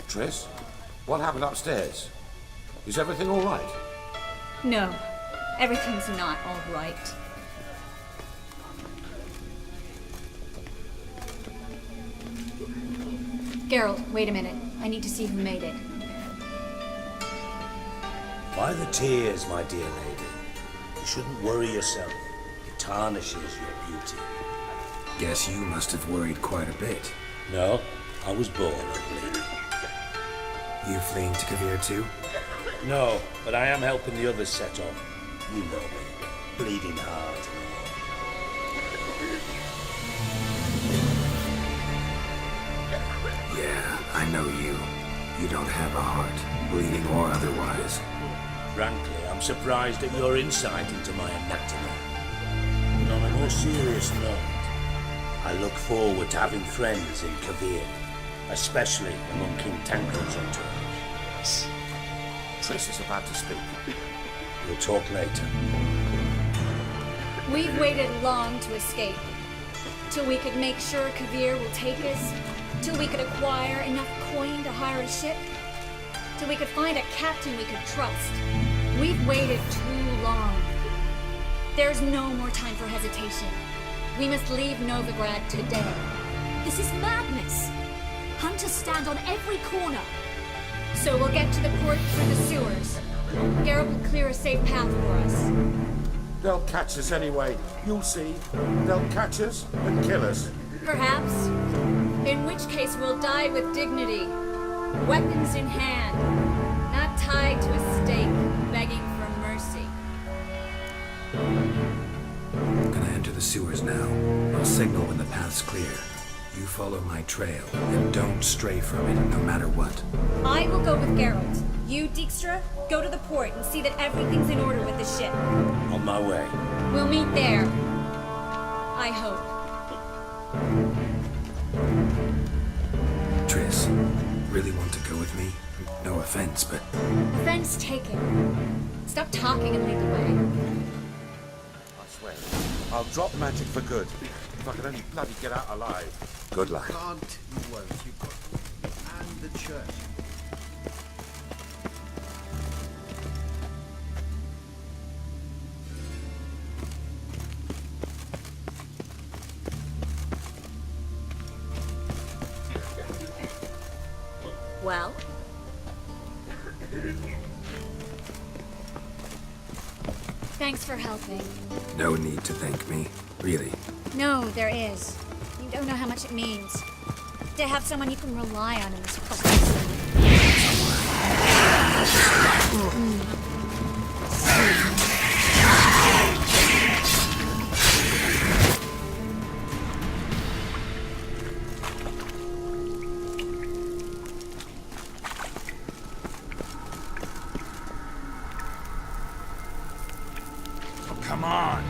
Triss, what happened upstairs? Is everything all right? No. Everything's not all right. Geralt, wait a minute. I need to see who made it. By the tears, my dear lady. You shouldn't worry yourself. It tarnishes your beauty. Guess you must have worried quite a bit. No, I was born ugly. You fleeing to Kavir too? No, but I am helping the others set off. You know me. Bleeding heart. Yeah, I know you. You don't have a heart, bleeding or otherwise. Frankly, I'm surprised at your insight into my anatomy. But on a more serious note, I look forward to having friends in Kavir, especially among King Tancred's entourage. Triss is about to speak. We'll talk later. We've waited long to escape. Till we could make sure Kavir will take us. Till we could acquire enough coin to hire a ship. Till we could find a captain we could trust. We've waited too long. There's no more time for hesitation. We must leave Novigrad today. This is madness. Hunters stand on every corner. So we'll get to the port through the sewers. Geralt will clear a safe path for us. They'll catch us anyway. You'll see. They'll catch us and kill us. Perhaps. In which case we'll die with dignity. Weapons in hand. Not tied to a stake, begging for mercy. I'm gonna enter the sewers now. I'll signal when the path's clear. You follow my trail, and don't stray from it, no matter what. I will go with Geralt. You, Dijkstra, go to the port and see that everything's in order with the ship. On my way. We'll meet there. I hope. Triss, really want to go with me? No offense, but... Offense taken. Stop talking and lead the way. I swear. I'll drop magic for good. If I can only bloody get out alive. Good luck. Can't, you won't. You've got... And the church. Well? Thanks for helping. No need to thank me. Really. No, there is. You don't know how much it means. To have someone you can rely on in this Come on.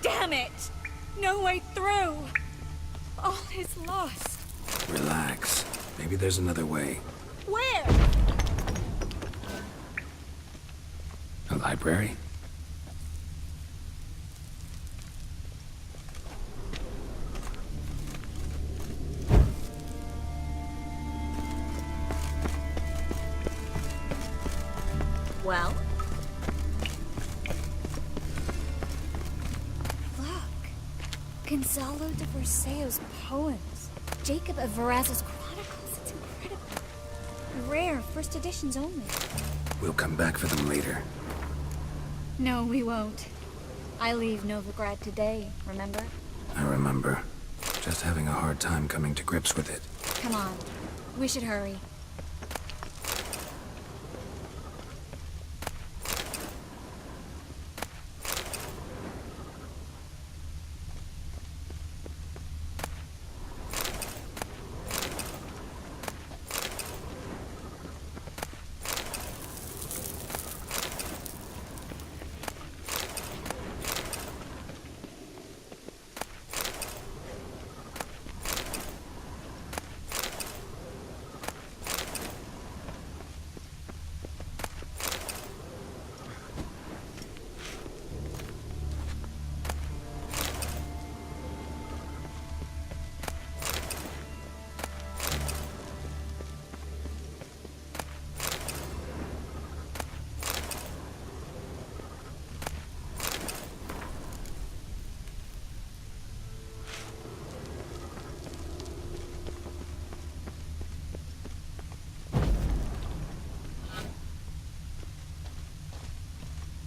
Damn it! No way through! All is lost. Relax. Maybe there's another way. Where? A library? Well? Gonzalo de Verseo's poems. Jacob of Varaz's chronicles. It's incredible. Rare, first editions only. We'll come back for them later. No, we won't. I leave Novigrad today, remember? I remember. Just having a hard time coming to grips with it. Come on. We should hurry.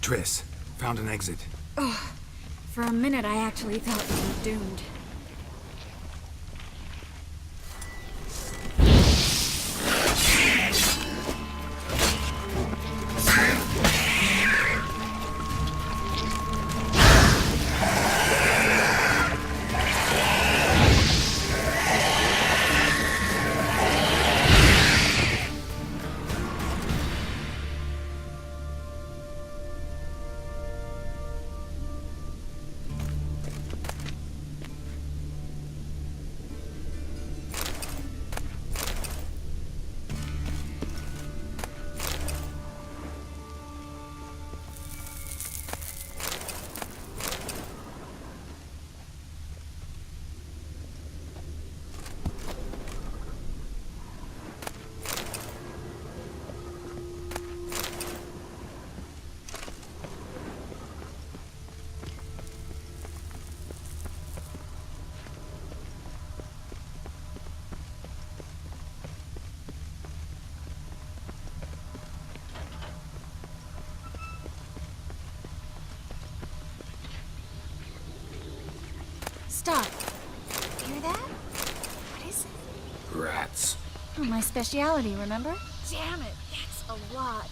Triss, found an exit. Oh, for a minute I actually thought we were doomed. Stop. Hear that? What is it? Rats. Oh, my speciality, remember? Damn it, that's a lot.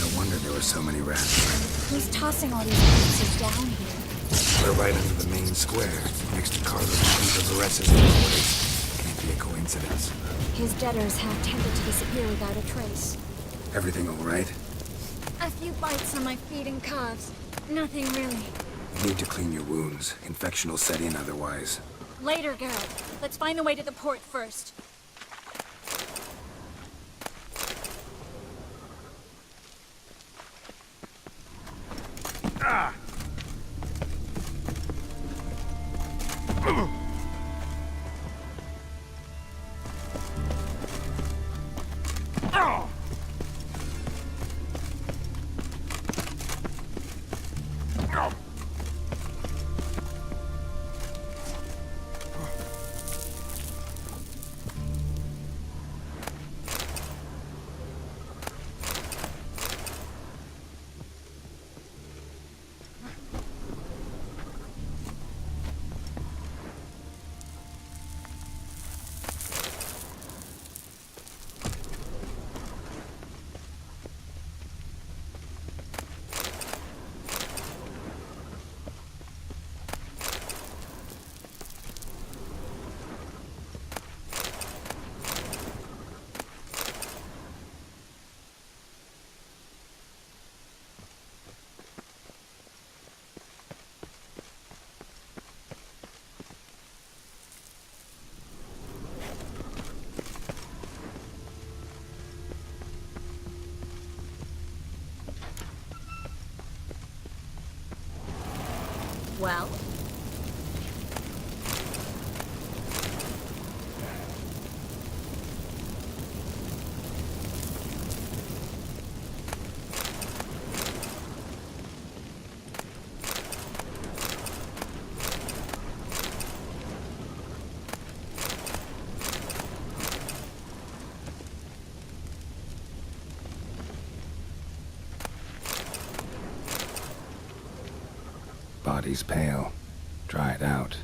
No wonder there were so many rats. Who's tossing all these boxes down here? We're right under the main square, next to Carlos and Varaz's headquarters. Can't be a coincidence. His debtors have tended to disappear without a trace. Everything all right? A few bites on my feet and calves. Nothing really. Need to clean your wounds. Infection will set in otherwise. Later, Geralt. Let's find the way to the port first. Ah! body's pale, dried out.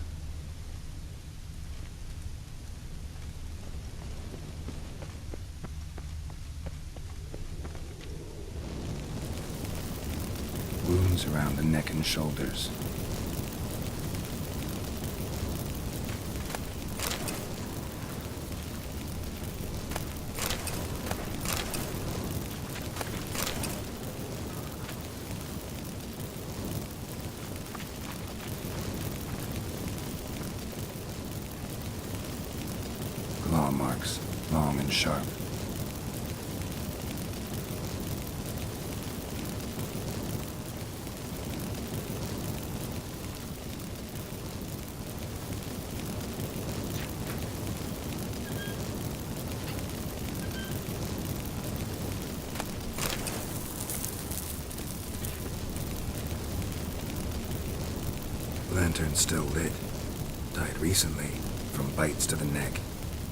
Wounds around the neck and shoulders. Claw marks, long and sharp. Lantern still lit. Died recently, from bites to the neck.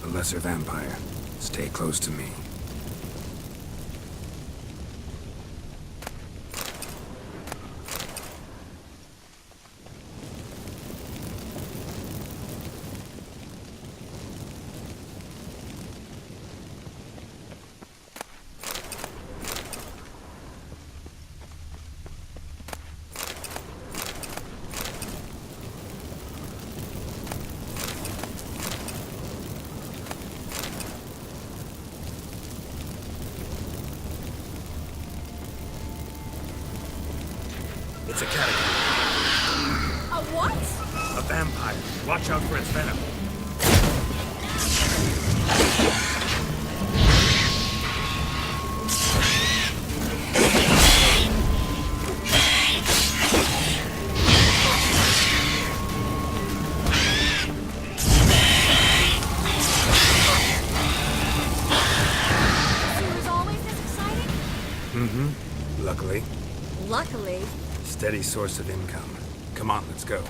A lesser vampire. Stay close to me. It's a catacomb. A what? A vampire. Watch out for its venom. It was always this exciting? Mm-hmm. Luckily. Luckily. Steady source of income. Come on, let's go.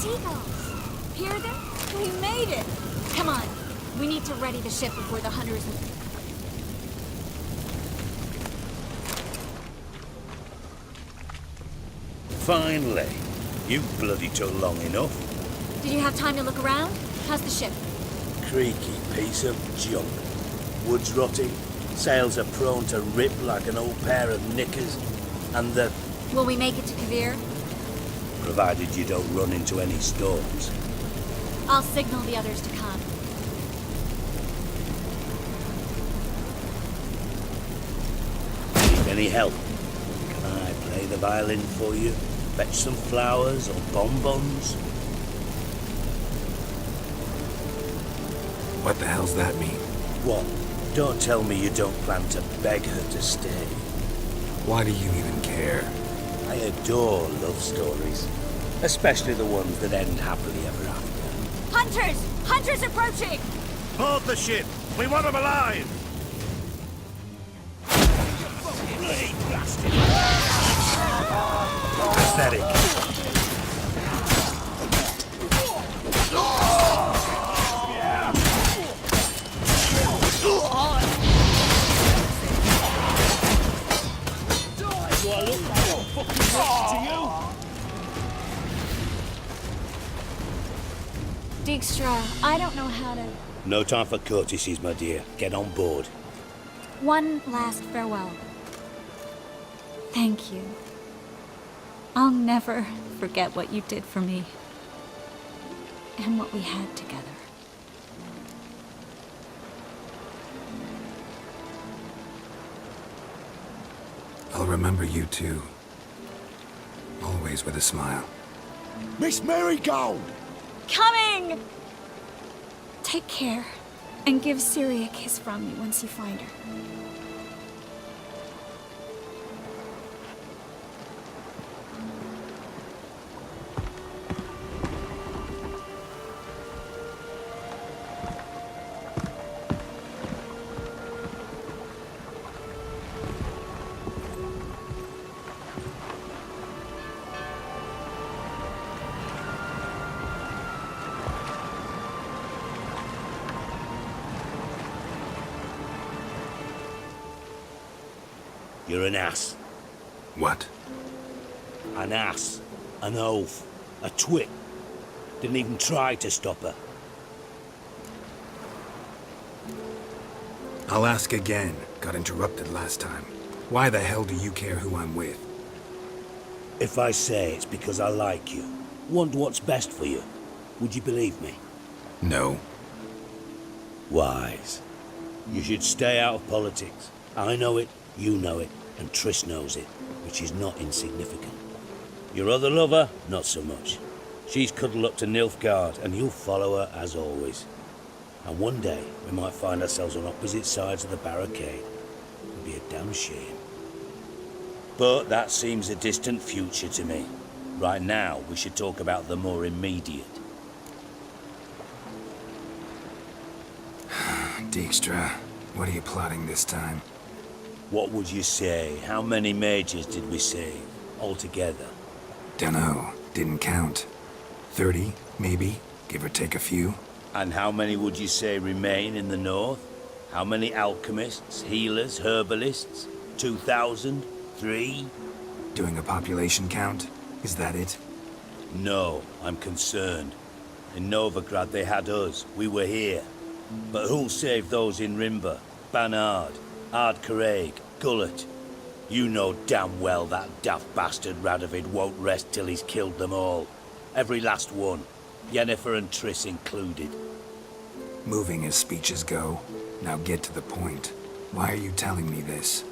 Seagulls. Hear them? We made it. Come on. We need to ready the ship before the hunters... Finally. You bloody took long enough. Did you have time to look around? How's the ship? Creaky piece of junk. Wood's rotting. Sails are prone to rip like an old pair of knickers. And the... Will we make it to Kavir? Provided you don't run into any storms. I'll signal the others to come. Need any help? Can I play the violin for you? Fetch some flowers or bonbons? What the hell's that mean? What? Don't tell me you don't plan to beg her to stay. Why do you even care? I adore love stories. Especially the ones that end happily ever after. Hunters! Hunters approaching! Board the ship! We want them alive! Pathetic. Dijkstra, I don't know how to... No time for courtesies, my dear. Get on board. One last farewell. Thank you. I'll never forget what you did for me. And what we had together. I'll remember you too. Always with a smile. Miss Marigold! Coming! Take care, and give Siri a kiss from me once you find her. You're an ass. What? An ass. An oaf. A twit. Didn't even try to stop her. I'll ask again. Got interrupted last time. Why the hell do you care who I'm with? If I say it's because I like you, want what's best for you, would you believe me? No. Wise. You should stay out of politics. I know it, you know it, and Triss knows it, which is not insignificant. Your other lover, not so much. She's cuddled up to Nilfgaard, and you'll follow her as always. And one day, we might find ourselves on opposite sides of the barricade. It'd be a damn shame. But that seems a distant future to me. Right now, we should talk about the more immediate. Dijkstra, what are you plotting this time? What would you say? How many mages did we save, altogether? Dunno. Didn't count. 30, maybe? Give or take a few? And how many would you say remain in the north? How many alchemists, healers, herbalists? 2,000? 3? Doing a population count? Is that it? No, I'm concerned. In Novigrad they had us. We were here. But who'll save those in Rimba? Banard, Ardcaraig, Gullet? You know damn well that daft bastard Radovid won't rest till he's killed them all. Every last one. Yennefer and Triss included. Moving as speeches go. Now get to the point. Why are you telling me this?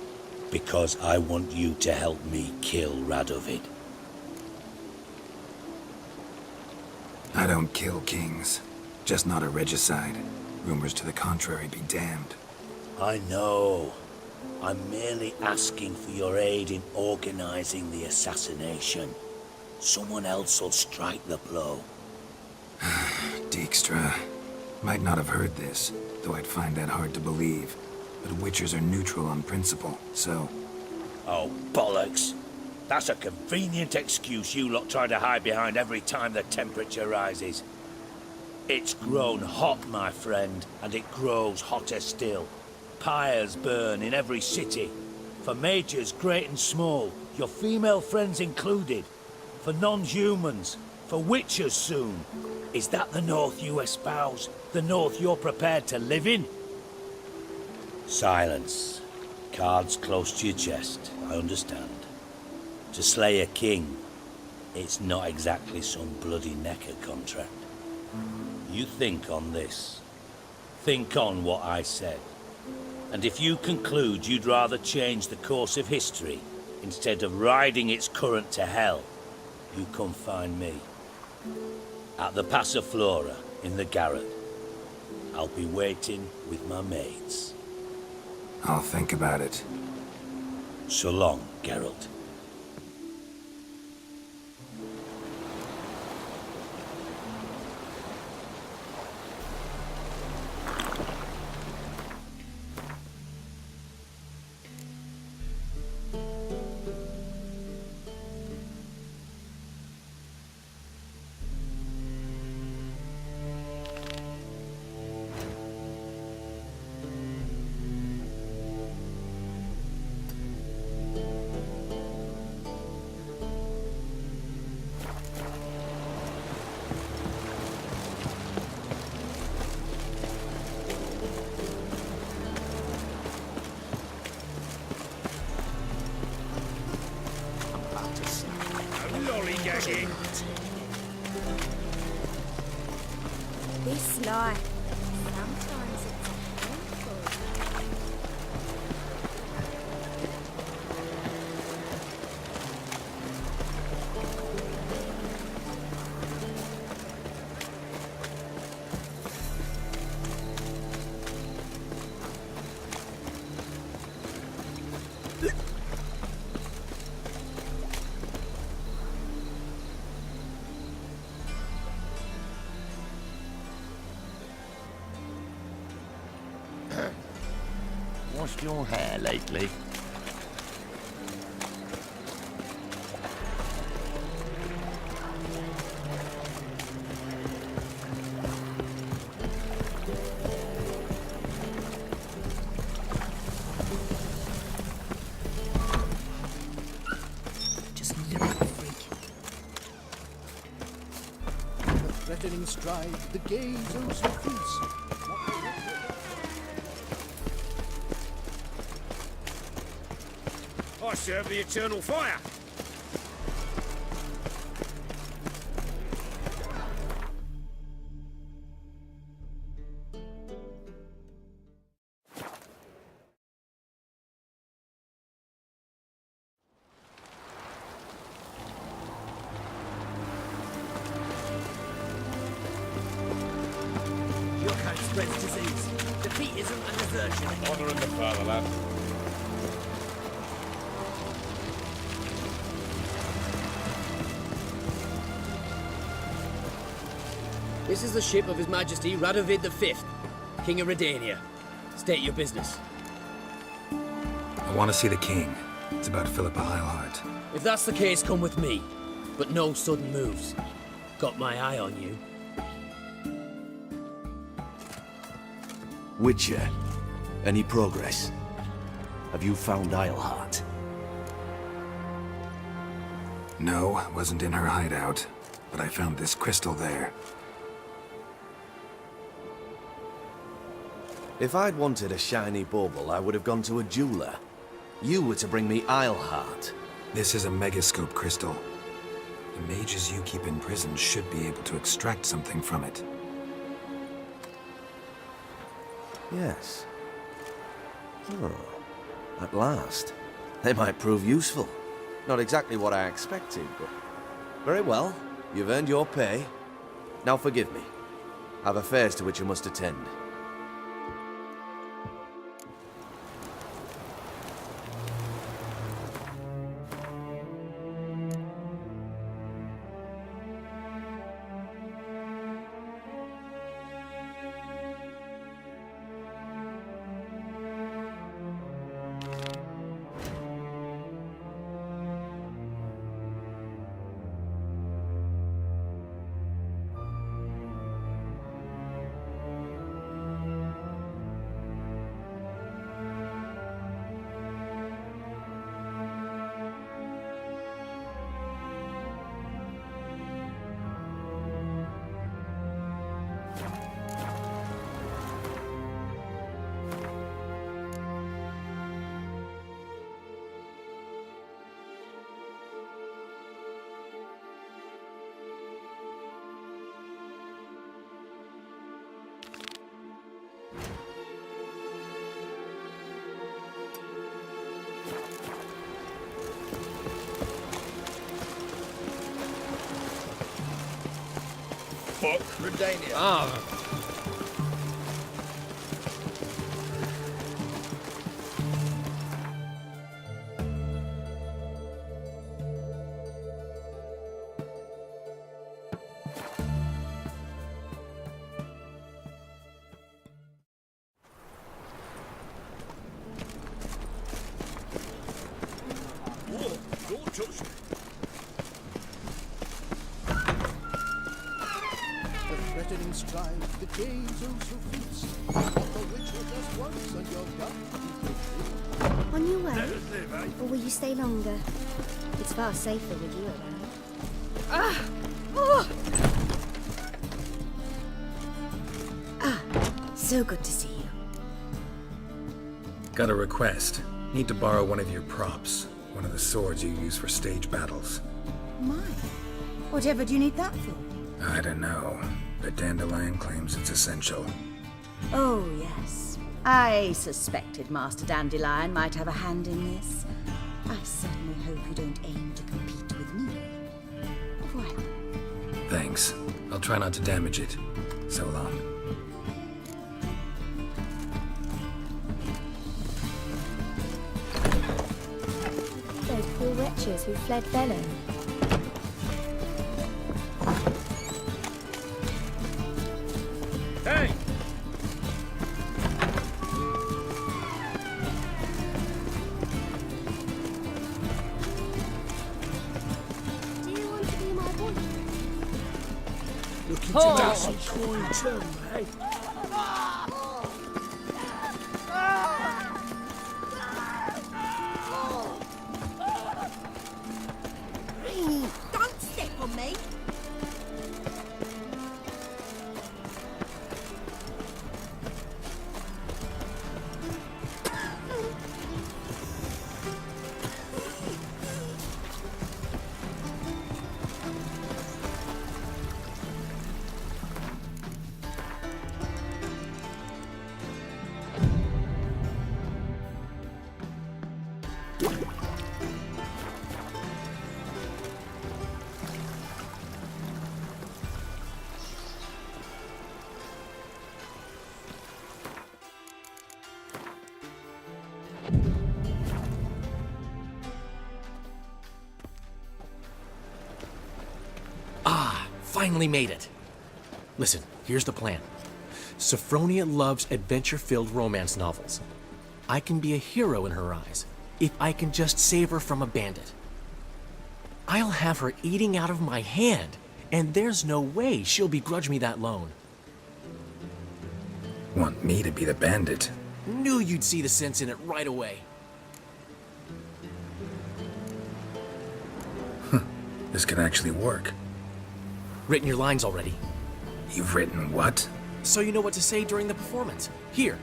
Because I want you to help me kill Radovid. I don't kill kings. Just not a regicide. Rumors to the contrary be damned. I know. I'm merely asking for your aid in organizing the assassination. Someone else will strike the blow. Dijkstra. Might not have heard this, though I'd find that hard to believe. But Witchers are neutral on principle, so... Oh, bollocks. That's a convenient excuse you lot try to hide behind every time the temperature rises. It's grown hot, my friend, and it grows hotter still. Pyres burn in every city. For mages great and small, your female friends included. For non-humans, for witchers soon. Is that the North you espouse? The North you're prepared to live in? Silence. Cards close to your chest, I understand. To slay a king, it's not exactly some bloody necker contract. You think on this. Think on what I said. And if you conclude you'd rather change the course of history instead of riding its current to hell, you come find me. At the Passiflora in the garret. I'll be waiting with my mates. I'll think about it. So long, Geralt. gagging. This life, sometimes it's painful. Washed your hair lately? Just look at the freak. The threatening stride, the gaze oh so fierce. I serve the eternal fire. Your kind spreads disease. Defeat isn't a desertion. Honor in the fatherland. This is the ship of His Majesty Radovid V, King of Redania. State your business. I want to see the king. It's about Philippa Eilhart. If that's the case, come with me. But no sudden moves. Got my eye on you. Witcher, any progress? Have you found Eilhart? No, wasn't in her hideout. But I found this crystal there. If I'd wanted a shiny bauble, I would have gone to a jeweler. You were to bring me Eilhart. This is a megascope crystal. The mages you keep in prison should be able to extract something from it. Yes. Oh, at last. They might prove useful. Not exactly what I expected, but... Very well. You've earned your pay. Now forgive me. I've affairs to which you must attend. Fuck. Redania. Ah. Whoa, don't touch me. The threatening stride, the gaze oh so fierce. The witcher just once on your gut. On your way? Let us live, eh? Or will you stay longer? It's far safer with you around. So good to see you. Got a request. Need to borrow one of your props. One of the swords you use for stage battles. My, Whatever do you need that for? I don't know, but Dandelion claims it's essential. Oh, yes. I suspected Master Dandelion might have a hand in this. I certainly hope you don't aim to compete with me. Voilà. Thanks. I'll try not to damage it. So long. Those poor wretches who fled Bellum. Hey! Do you want to be my boyfriend? Looking Oh. to make some coin too, eh? Don't step on me! Finally made it. Listen, here's the plan. Sophronia loves adventure-filled romance novels. I can be a hero in her eyes if I can just save her from a bandit. I'll have her eating out of my hand, and there's no way she'll begrudge me that loan. Want me to be the bandit? Knew you'd see the sense in it right away. This could actually work. Written your lines already. You've written what? So you know what to say during the performance. Here,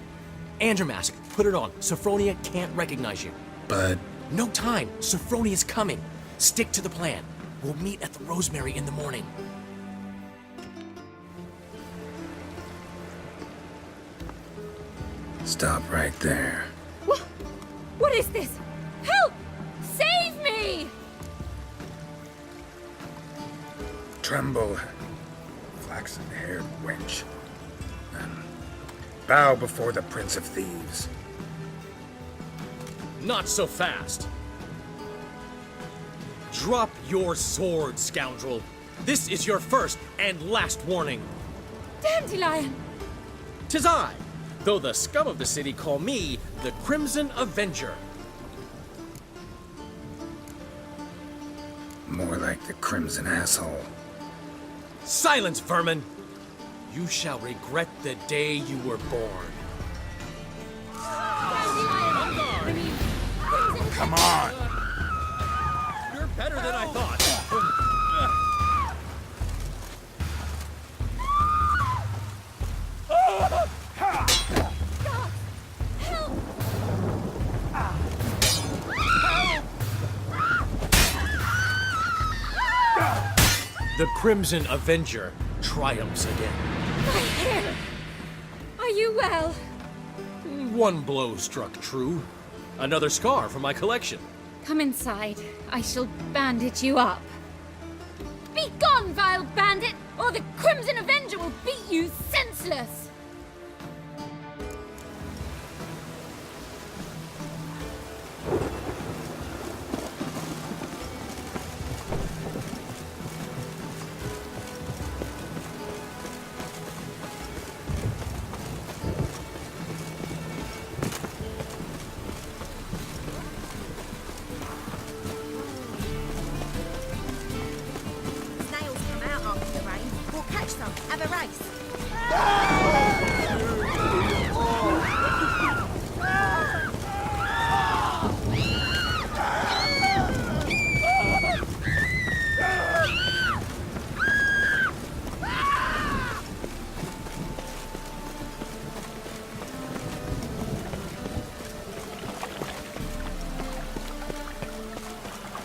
and your mask. Put it on. Sophronia can't recognize you. But... No time. Sophronia's coming. Stick to the plan. We'll meet at the Rosemary in the morning. Stop right there. What is this? Help! Save me! Tremble, flaxen-haired wench. Bow before the Prince of Thieves. Not so fast. Drop your sword, scoundrel. This is your first and last warning. Dandelion! 'Tis I, though the scum of the city call me the Crimson Avenger. More like the Crimson Asshole. Silence, vermin! You shall regret the day you were born. Come on! You're better than I thought. The Crimson Avenger triumphs again. My hair! Are you well? One blow struck true. Another scar from my collection. Come inside. I shall bandage you up. Be gone, vile bandit, or the Crimson Avenger will beat you senseless! Snails come out after the rain. We'll catch some. Have a race.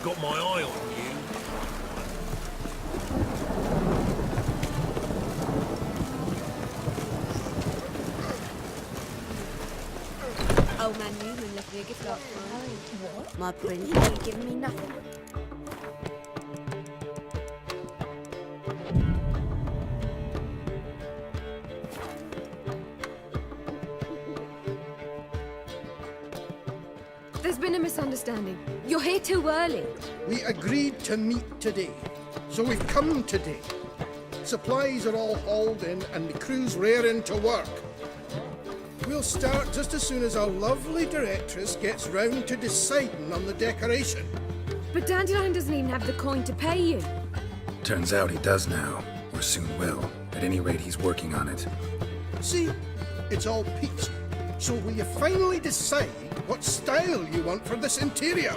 Got my eye on you. Be a gift card. What? My prince. You ain't giving me nothing. There's been a misunderstanding. You're here too early. We agreed to meet today, so we've come today. Supplies are all hauled in and the crew's raring to work. We'll start just as soon as our lovely directress gets round to deciding on the decoration. But Dandelion doesn't even have the coin to pay you. Turns out he does now, or soon will. At any rate, he's working on it. See, it's all peachy. So will you finally decide what style you want for this interior?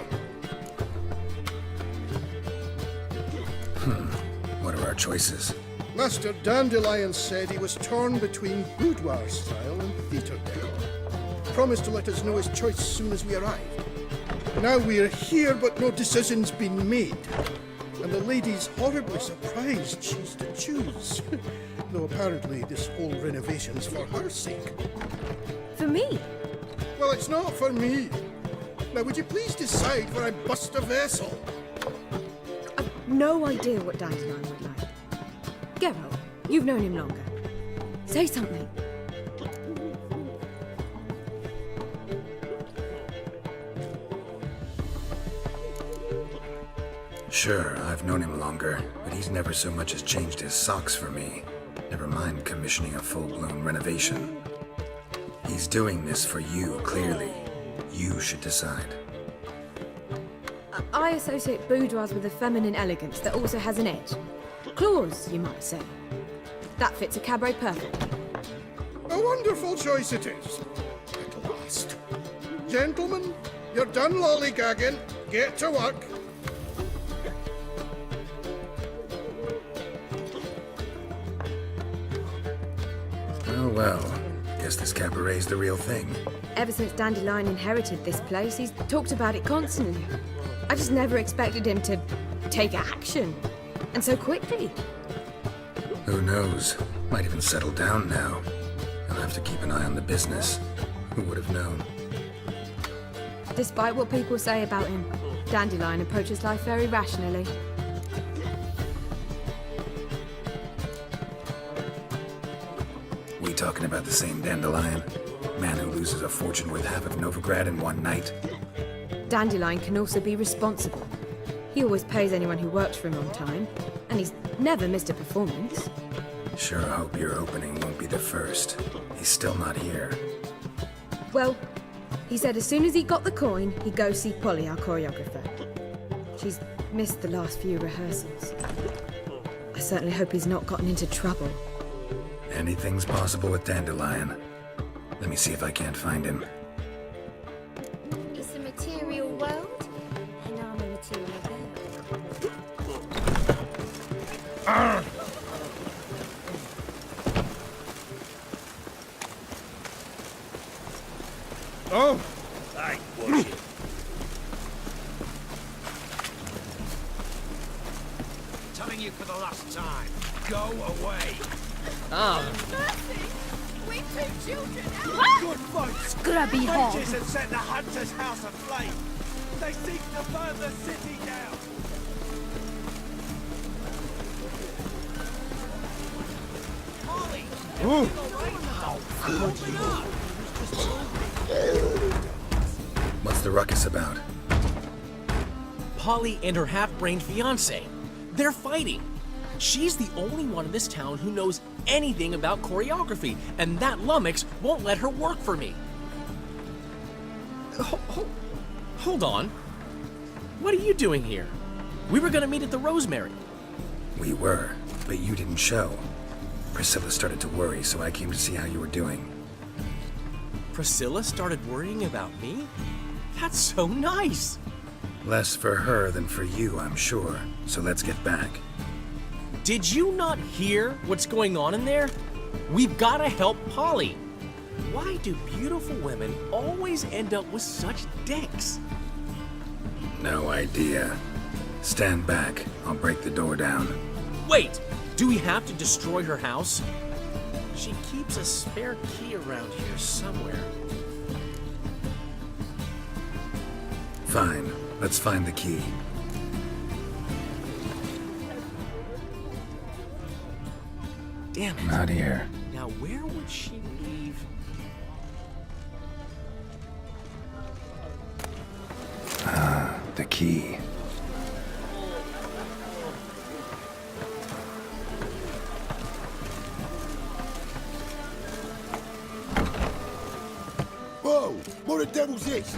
What are our choices? Master Dandelion said he was torn between boudoir style and theatre decor. Promised to let us know his choice as soon as we arrived. Now we're here, but no decision's been made. And the lady's horribly surprised she's to choose. Though apparently this whole renovation's for her sake. For me? Well, it's not for me. Now, would you please decide where I bust a vessel? I've no idea what Dandelion would like. Geralt, you've known him longer. Say something. Sure, I've known him longer, but he's never so much as changed his socks for me. Never mind commissioning a full-blown renovation. He's doing this for you, clearly. You should decide. I associate boudoirs with a feminine elegance that also has an edge. Claws, you might say. That fits a cabaret perfectly. A wonderful choice it is. At last. Gentlemen, you're done lollygagging. Get to work. Oh well, guess this cabaret's the real thing. Ever since Dandelion inherited this place, he's talked about it constantly. I just never expected him to take action. And so quickly. Who knows? Might even settle down now. I'll have to keep an eye on the business. Who would have known? Despite what people say about him, Dandelion approaches life very rationally. We talking about the same Dandelion? Man who loses a fortune worth half of Novigrad in one night? Dandelion can also be responsible. He always pays anyone who works for him on time, and he's never missed a performance. Sure hope your opening won't be the first. He's still not here. Well, he said as soon as he got the coin, he'd go see Polly, our choreographer. She's missed the last few rehearsals. I certainly hope he's not gotten into trouble. Anything's possible with Dandelion. Let me see if I can't find him. It's a material world, and I'm a material girl. Oh! I watch it. Telling you for the last time, go away. We two children Good folks! Scrubby hog. Witches have set the hunter's house aflame. They seek to burn the city down. Molly! Ooh. What's the ruckus about? Polly and her half-brained fiancé. They're fighting. She's the only one in this town who knows anything about choreography, and that lummox won't let her work for me. Hold on. What are you doing here? We were gonna meet at the Rosemary. We were, but you didn't show. Priscilla started to worry, so I came to see how you were doing. Priscilla started worrying about me? That's so nice. Less for her than for you, I'm sure. So let's get back. Did you not hear what's going on in there? We've got to help Polly. Why do beautiful women always end up with such dicks? No idea. Stand back. I'll break the door down. Wait! Do we have to destroy her house? She keeps a spare key around here somewhere. Fine. Let's find the key. Damn it. Not here. Now, where would she leave? Ah, the key. Whoa! What the devil's this?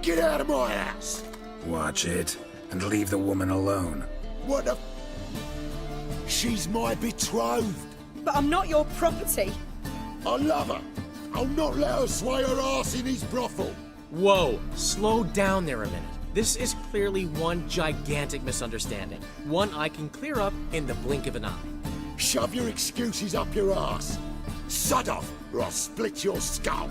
Get out of my house! Watch it, and leave the woman alone. What the... She's my betrothed. But I'm not your property. I love her. I'll not let her sway her ass in his brothel. Whoa, slow down there a minute. This is clearly one gigantic misunderstanding. One I can clear up in the blink of an eye. Shove your excuses up your ass. Sod off, or I'll split your skull.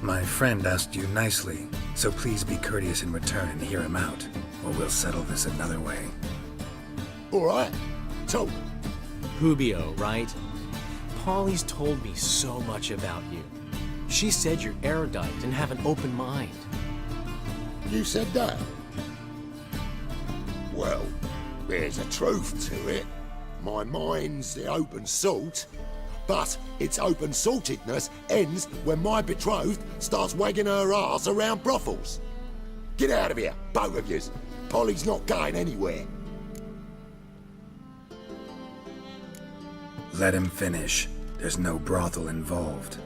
My friend asked you nicely, so please be courteous in return and hear him out, or we'll settle this another way. All right, talk. Hubio, right? Polly's told me so much about you. She said you're erudite and have an open mind. You said that? Well, there's a truth to it. My mind's the open salt, but its open saltedness ends when my betrothed starts wagging her ass around brothels. Get out of here, both of yous. Polly's not going anywhere. Let him finish. There's no brothel involved.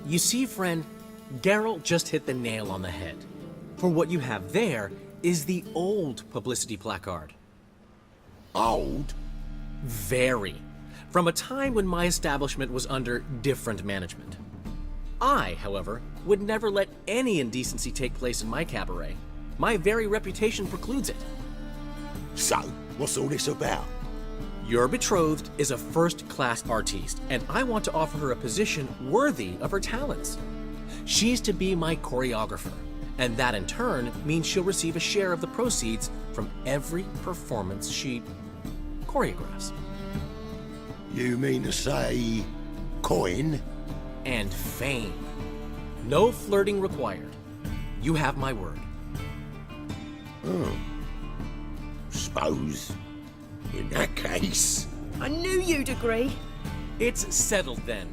You see, friend, Geralt just hit the nail on the head. For what you have there is the old publicity placard. Old? Very. From a time when my establishment was under different management. I, however, would never let any indecency take place in my cabaret. My very reputation precludes it. So, what's all this about? Your betrothed is a first-class artiste, and I want to offer her a position worthy of her talents. She's to be my choreographer, and that in turn means she'll receive a share of the proceeds from every performance she choreographs. You mean to say... coin? And fame. No flirting required. You have my word. Oh. Suppose... in that case... I knew you'd agree. It's settled then.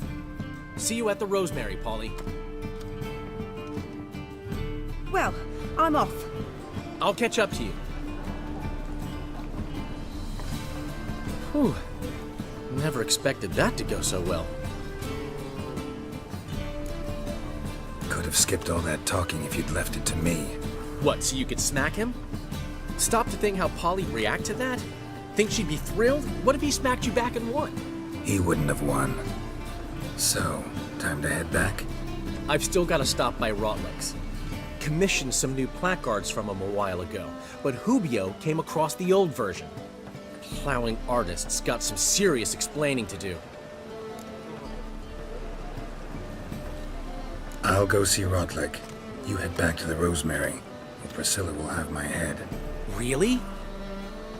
See you at the Rosemary, Polly. Well, I'm off. I'll catch up to you. Whew. Never expected that to go so well. Could have skipped all that talking if you'd left it to me. What, so you could smack him? Stop to think how Polly'd react to that? Think she'd be thrilled? What if he smacked you back and won? He wouldn't have won. So, time to head back? I've still got to stop by Rotlick's. Commissioned some new placards from him a while ago, but Hubio came across the old version. Plowing artists got some serious explaining to do. I'll go see Rotlick. You head back to the Rosemary, or Priscilla will have my head. Really?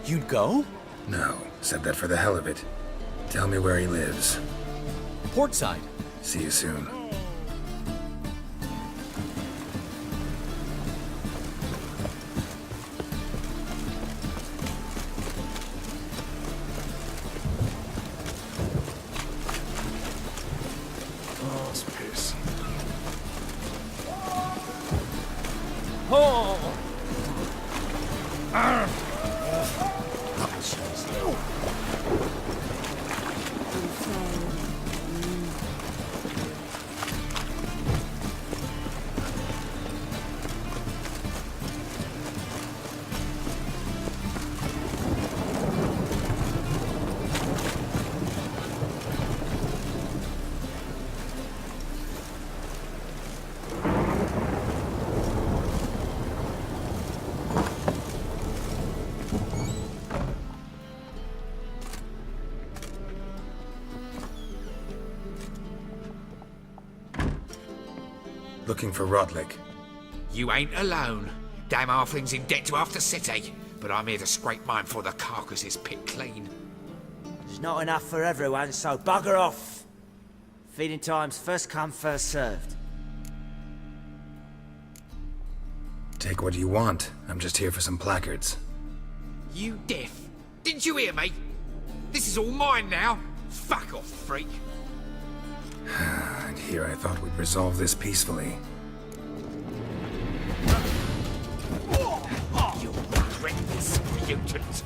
You'd go? No, said that for the hell of it. Tell me where he lives. Portside. See you soon. Oh, it's piss. Oh! Looking for Rotlick. You ain't alone. Damn halfling's in debt to half the city, but I'm here to scrape mine before the carcass is picked clean. There's not enough for everyone, so bugger off. Feeding time's first come, first served. Take what you want. I'm just here for some placards. You deaf? Didn't you hear me? This is all mine now. Fuck off, freak. And here I thought we'd resolve this peacefully. You'll regret this, mutant.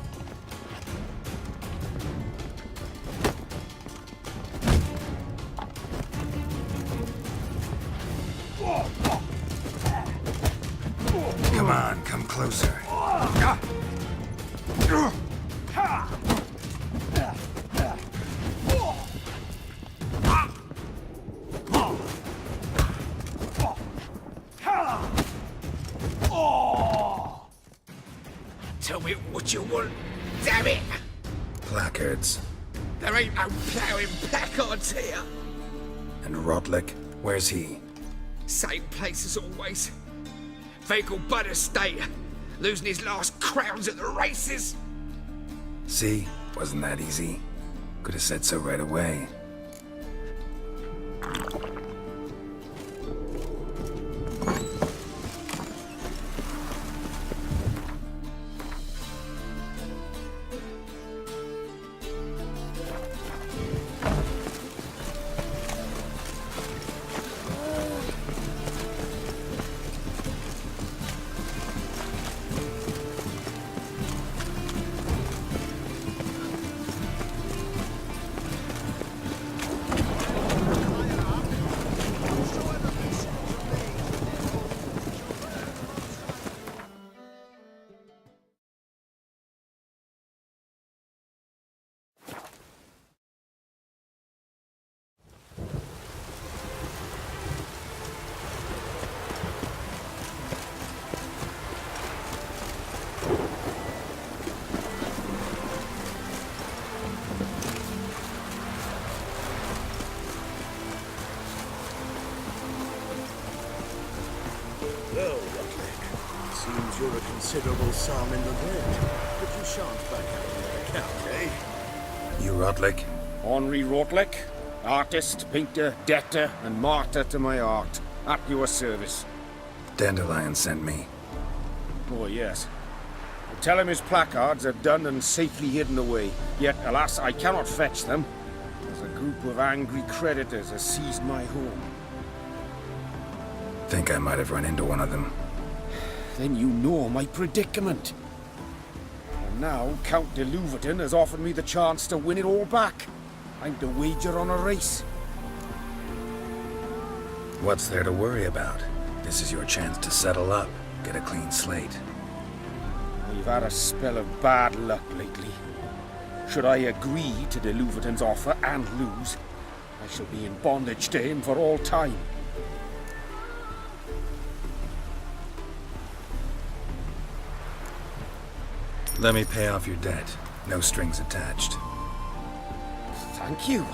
Come on, come closer. Tell me what you want, damn it! Placards. There ain't no ploughing placards here. And Rotlick, where's he? Same place as always. Vehicle Bud Estate, losing his last crowns at the races. See? Wasn't that easy? Could have said so right away. Well, Rotlick, seems you're a considerable sum in the red, but you shan't back out of that account, eh? You Rotlick? Henri Rotlick, artist, painter, debtor, and martyr to my art. At your service. Dandelion sent me. Oh, yes. Tell him his placards are done and safely hidden away. Yet, alas, I cannot fetch them, as a group of angry creditors has seized my home. Think I might have run into one of them. Then you know my predicament. And now Count de Louverton has offered me the chance to win it all back. I'm to wager on a race. What's there to worry about? This is your chance to settle up, get a clean slate. We've had a spell of bad luck lately. Should I agree to de Louverton's offer and lose, I shall be in bondage to him for all time. Let me pay off your debt. No strings attached. Thank you.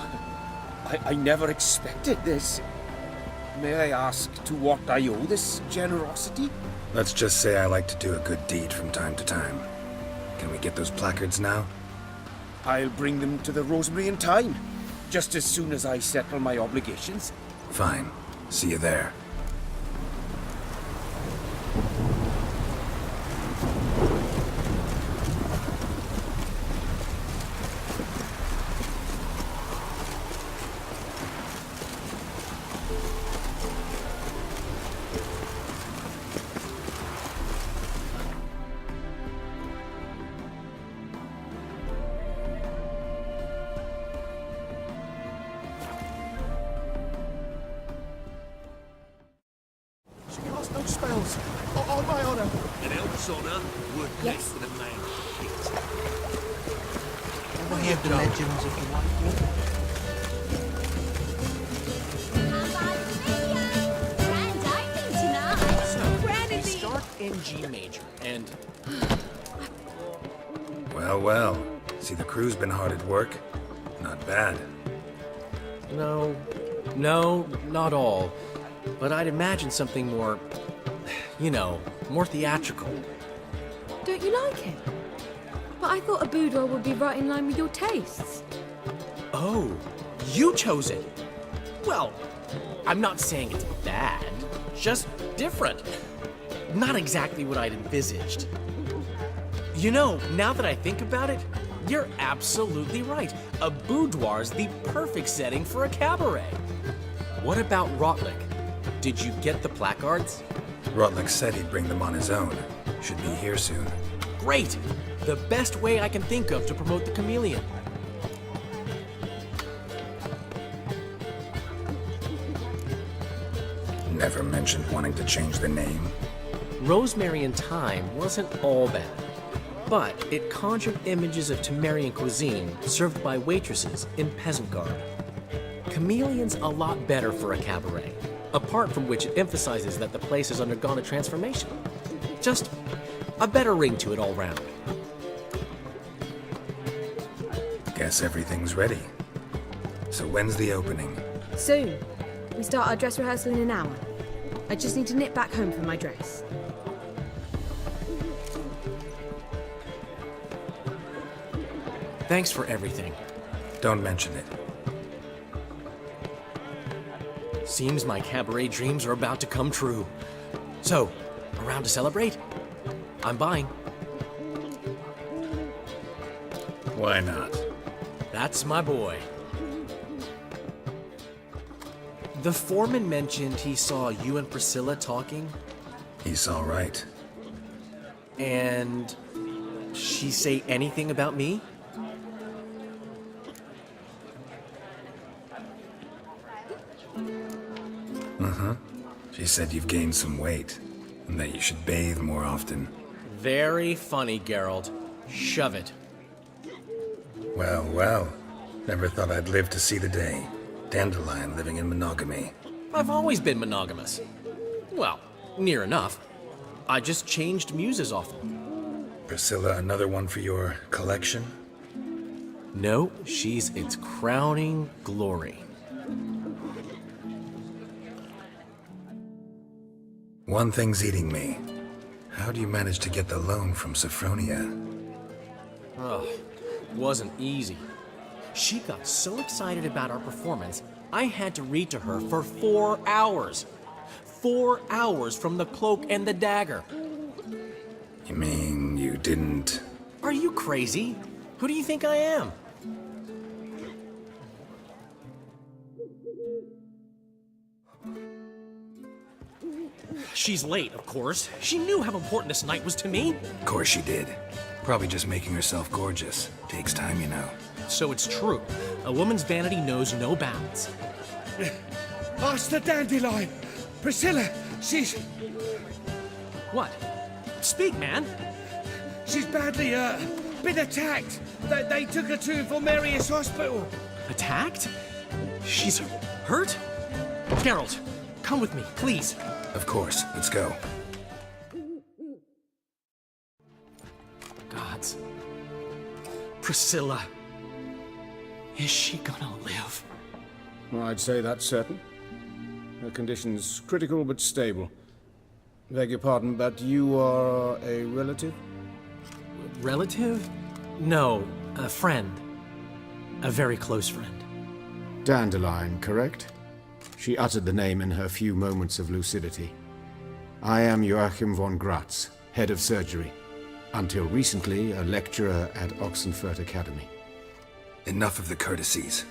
I never expected this. May I ask to what I owe this generosity? Let's just say I like to do a good deed from time to time. Can we get those placards now? I'll bring them to the Rosemary in time, just as soon as I settle my obligations. Fine. See you there. No spells. On my honor. An elf's honor would Yes. make the man shit. Ever heard the legends of the White Wolf? We start in G major, and Well, well. See, the crew's been hard at work. Not bad. no, not all. But I'd imagine something more, you know, more theatrical. Don't you like it? But I thought a boudoir would be right in line with your tastes. Oh, you chose it. Well, I'm not saying it's bad, just different. not exactly what I'd envisaged. You know, now that I think about it, you're absolutely right. A boudoir's the perfect setting for a cabaret. What about Rotlick? Did you get the placards? Rotlick said he'd bring them on his own. Should be here soon. Great! The best way I can think of to promote the chameleon. Never mentioned wanting to change the name. Rosemary and Thyme wasn't all bad, but it conjured images of Temerian cuisine served by waitresses in peasant garb. Chameleon's a lot better for a cabaret, apart from which it emphasizes that the place has undergone a transformation. Just a better ring to it all round. Guess everything's ready. So when's the opening? Soon. We start our dress rehearsal in an hour. I just need to nip back home for my dress. Thanks for everything. Don't mention it. Seems my cabaret dreams are about to come true. So, around to celebrate? I'm buying. Why not? That's my boy. The foreman mentioned he saw you and Priscilla talking. He's all right. And she say anything about me? She said you've gained some weight, and that you should bathe more often. Very funny, Geralt. Shove it. Well, well. Never thought I'd live to see the day. Dandelion living in monogamy. I've always been monogamous. Well, near enough. I just changed muses often. Priscilla, another one for your collection? No, she's its crowning glory. One thing's eating me. How do you manage to get the loan from Sophronia? Oh, wasn't easy. She got so excited about our performance, I had to read to her for 4 hours. 4 hours from the Cloak and the Dagger. You mean you didn't... Are you crazy? Who do you think I am? She's late, of course. She knew how important this night was to me. Of course she did. Probably just making herself gorgeous. Takes time, you know. So it's true. A woman's vanity knows no bounds. Master Dandelion! Priscilla, she's... What? Speak, man. She's badly, been attacked. They took her to Volmerius Hospital. Attacked? She's hurt? Geralt, come with me, please. Of course. Let's go. Gods. Priscilla. Is she gonna live? Well, I'd say that's certain. Her condition's critical but stable. Beg your pardon, but you are a relative? Relative? No, a friend. A very close friend. Dandelion, correct? She uttered the name in her few moments of lucidity. I am Joachim von Gratz, head of surgery. Until recently, a lecturer at Oxenfurt Academy. Enough of the courtesies.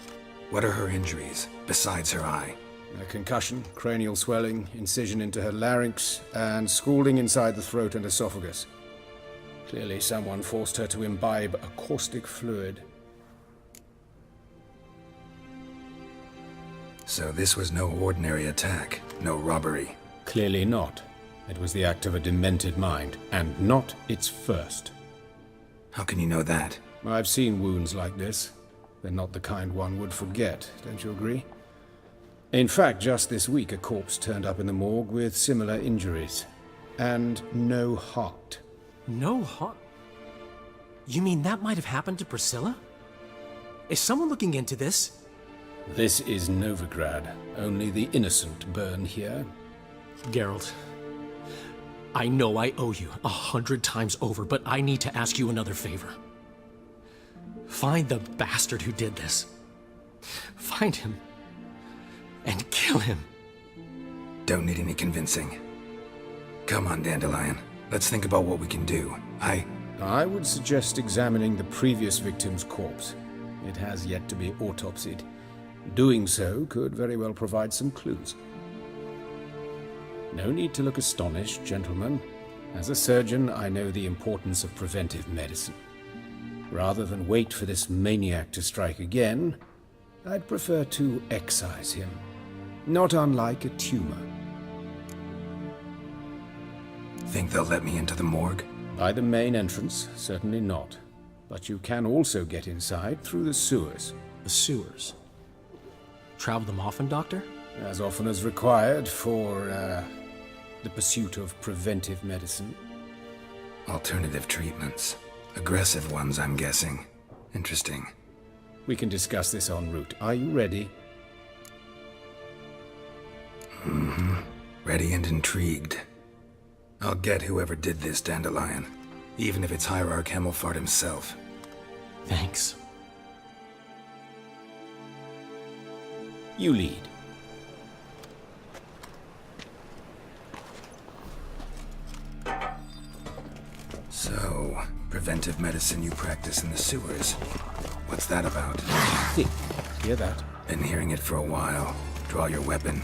What are her injuries, besides her eye? A concussion, cranial swelling, incision into her larynx, and scalding inside the throat and esophagus. Clearly someone forced her to imbibe a caustic fluid. So this was no ordinary attack, no robbery. Clearly not. It was the act of a demented mind, and not its first. How can you know that? I've seen wounds like this. They're not the kind one would forget, don't you agree? In fact, just this week a corpse turned up in the morgue with similar injuries. And no heart. No heart? You mean that might have happened to Priscilla? Is someone looking into this? This is Novigrad. Only the innocent burn here. Geralt, I know I owe you 100 times over, but I need to ask you another favor. Find the bastard who did this. Find him. And kill him. Don't need any convincing. Come on, Dandelion. Let's think about what we can do. I would suggest examining the previous victim's corpse. It has yet to be autopsied. Doing so could very well provide some clues. No need to look astonished, gentlemen. As a surgeon, I know the importance of preventive medicine. Rather than wait for this maniac to strike again, I'd prefer to excise him. Not unlike a tumor. Think they'll let me into the morgue? By the main entrance, certainly not. But you can also get inside through the sewers. The sewers? Travel them often, Doctor? As often as required for, the pursuit of preventive medicine. Alternative treatments. Aggressive ones, I'm guessing. Interesting. We can discuss this en route. Are you ready? Mm-hmm. Ready and intrigued. I'll get whoever did this, Dandelion. Even if it's Hierarch Hemmelfart himself. Thanks. You lead. So, preventive medicine you practice in the sewers. What's that about? Think. Hear that? Been hearing it for a while. Draw your weapon.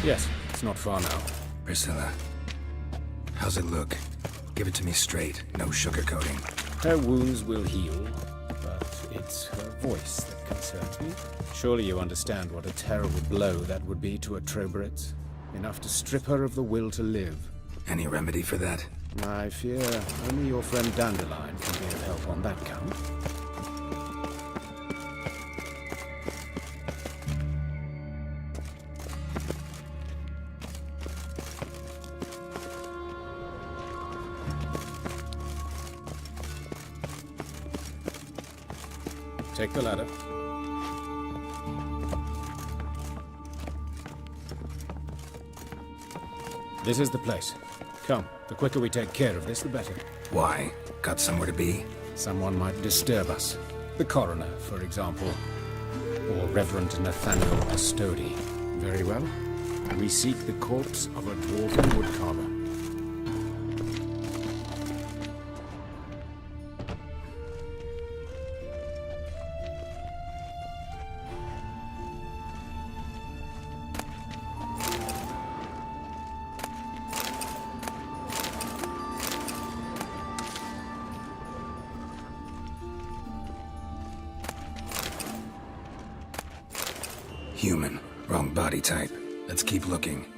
Yes, it's not far now. Priscilla, how's it look? Give it to me straight, no sugarcoating. Her wounds will heal, but it's her voice that concerns me. Surely you understand what a terrible blow that would be to a Troberet. Enough to strip her of the will to live. Any remedy for that? I fear only your friend Dandelion can be of help on that count. Take the ladder. This is the place. Come, the quicker we take care of this, the better. Why? Got somewhere to be? Someone might disturb us. The coroner, for example. Or Reverend Nathaniel Astodi. Very well. We seek the corpse of a dwarven woodcarver. Human. Wrong body type. Let's keep looking.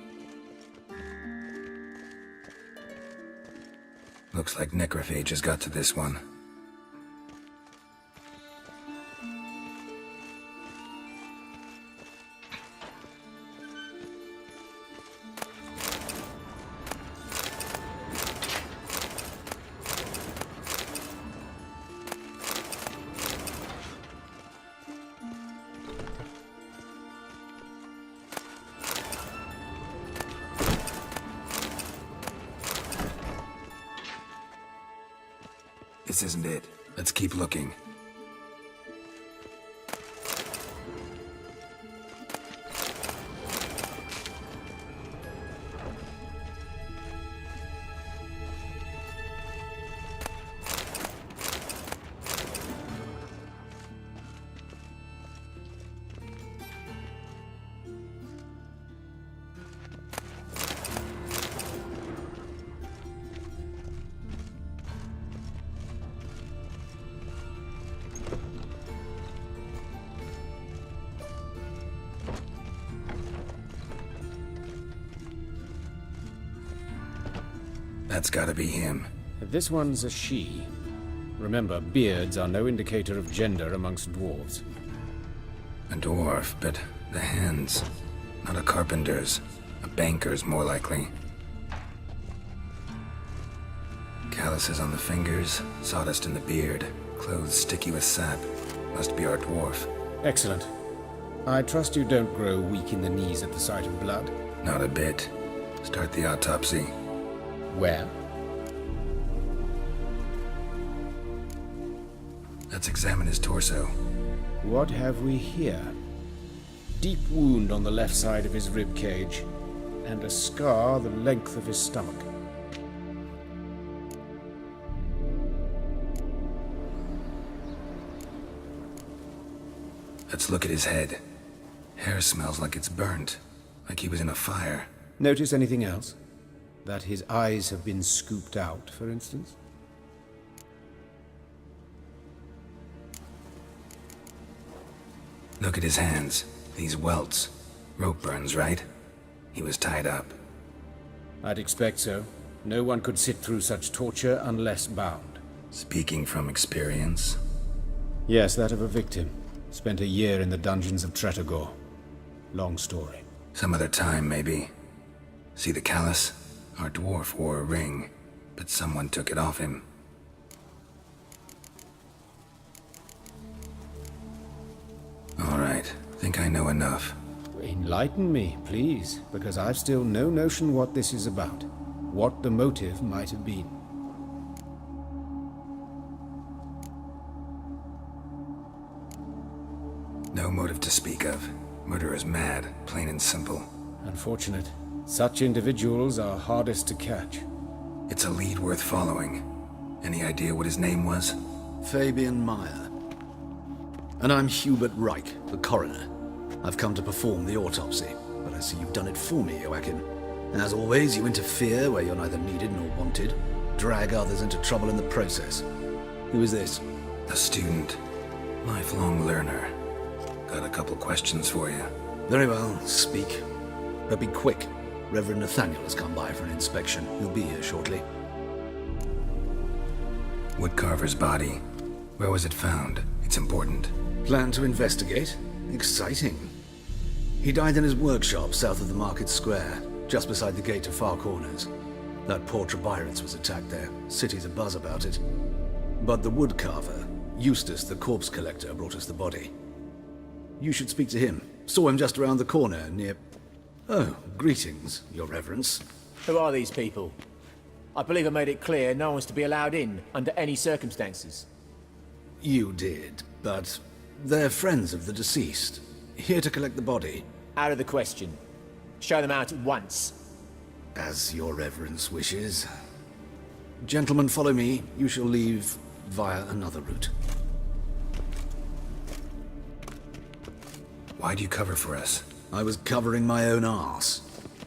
Looks like necrophage has got to this one. This isn't it. Let's keep looking. That's gotta be him. This one's a she. Remember, beards are no indicator of gender amongst dwarves. A dwarf, but the hands. Not a carpenter's. A banker's, more likely. Calluses on the fingers, sawdust in the beard, clothes sticky with sap. Must be our dwarf. Excellent. I trust you don't grow weak in the knees at the sight of blood. Not a bit. Start the autopsy. Where? Let's examine his torso. What have we here? Deep wound on the left side of his rib cage, and a scar the length of his stomach. Let's look at his head. Hair smells like it's burnt, like he was in a fire. Notice anything else? That his eyes have been scooped out, for instance? Look at his hands. These welts. Rope burns, right? He was tied up. I'd expect so. No one could sit through such torture unless bound. Speaking from experience? Yes, that of a victim. Spent a year in the dungeons of Tretogor. Long story. Some other time, maybe. See the callus? Our dwarf wore a ring, but someone took it off him. All right, think I know enough. Enlighten me, please, because I've still no notion what this is about. What the motive might have been. No motive to speak of. Murderer's mad, plain and simple. Unfortunate. Such individuals are hardest to catch. It's a lead worth following. Any idea what his name was? Fabian Meyer. And I'm Hubert Reich, the coroner. I've come to perform the autopsy, but I see you've done it for me, Joachim. As always, you interfere where you're neither needed nor wanted, drag others into trouble in the process. Who is this? A student. Lifelong learner. Got a couple questions for you. Very well, speak. But be quick. Reverend Nathaniel has come by for an inspection. He'll be here shortly. Woodcarver's body. Where was it found? It's important. Plan to investigate? Exciting. He died in his workshop south of the market square, just beside the gate to Far Corners. That poor Trebirates was attacked there. City's abuzz about it. But the woodcarver, Eustace the corpse collector, brought us the body. You should speak to him. Saw him just around the corner near... Oh, greetings, your reverence. Who are these people? I believe I made it clear no one's to be allowed in under any circumstances. You did, but they're friends of the deceased. Here to collect the body. Out of the question. Show them out at once. As your reverence wishes. Gentlemen, follow me. You shall leave via another route. Why do you cover for us? I was covering my own arse.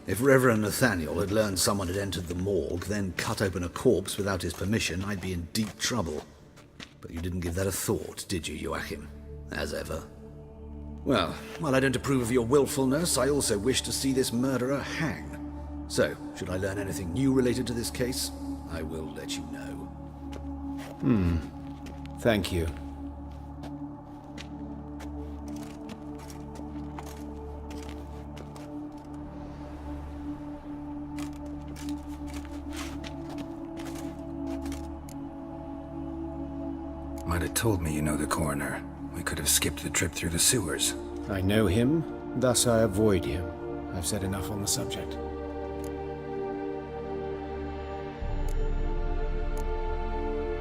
If Reverend Nathaniel had learned someone had entered the morgue, then cut open a corpse without his permission, I'd be in deep trouble. But you didn't give that a thought, did you, Joachim? As ever. Well, while I don't approve of your willfulness, I also wish to see this murderer hang. So, should I learn anything new related to this case, I will let you know. Thank you. Might have told me you know the coroner. We could have skipped the trip through the sewers. I know him, thus I avoid him. I've said enough on the subject.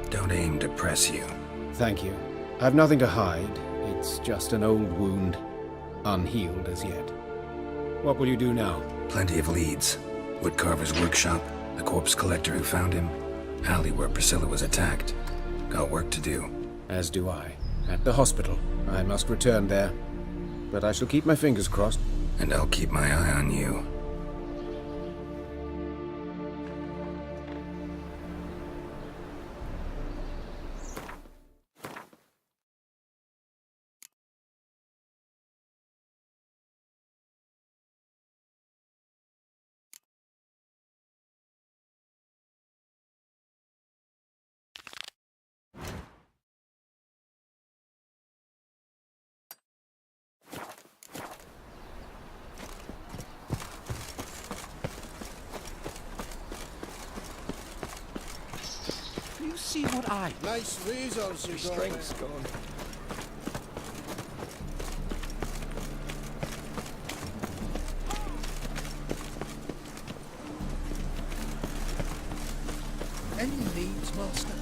Don't aim to press you. Thank you. I've nothing to hide. It's just an old wound, unhealed as yet. What will you do now? Plenty of leads. Woodcarver's workshop, the corpse collector who found him, alley where Priscilla was attacked. Got work to do. As do I. At the hospital. I must return there. But I shall keep my fingers crossed. And I'll keep my eye on you. see what I... Nice razors you got. Strength's gone. Any needs, Master?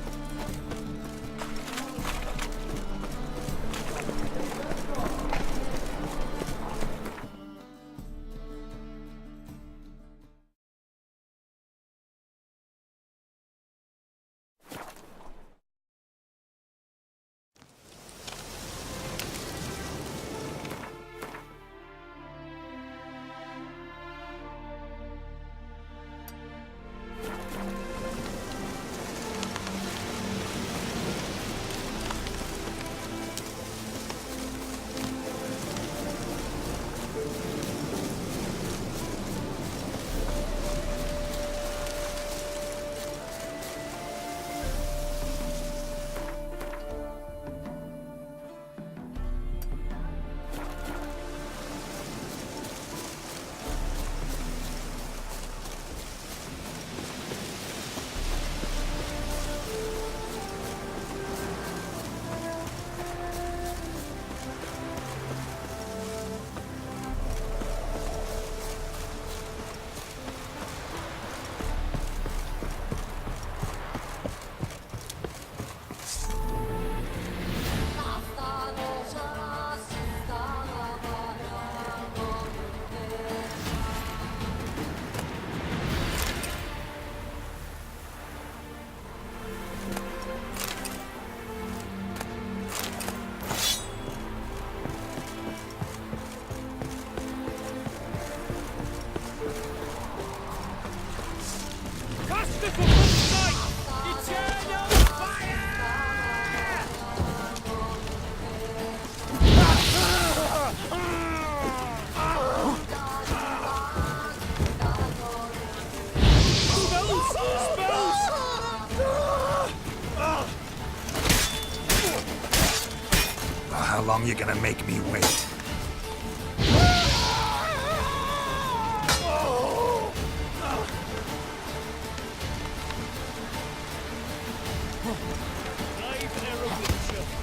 How long you gonna make me wait?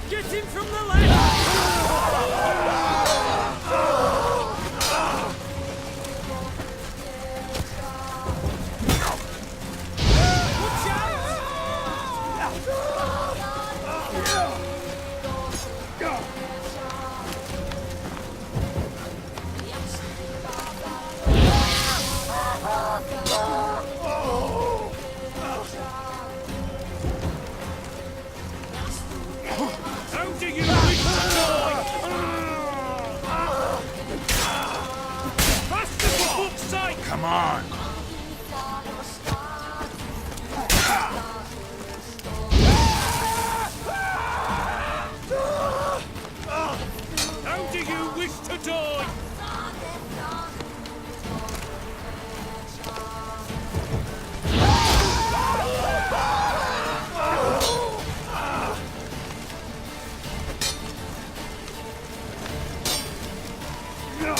Get him from the left! How do you wish to die? Faster, for fuck's sake! Come on! How do you wish to die?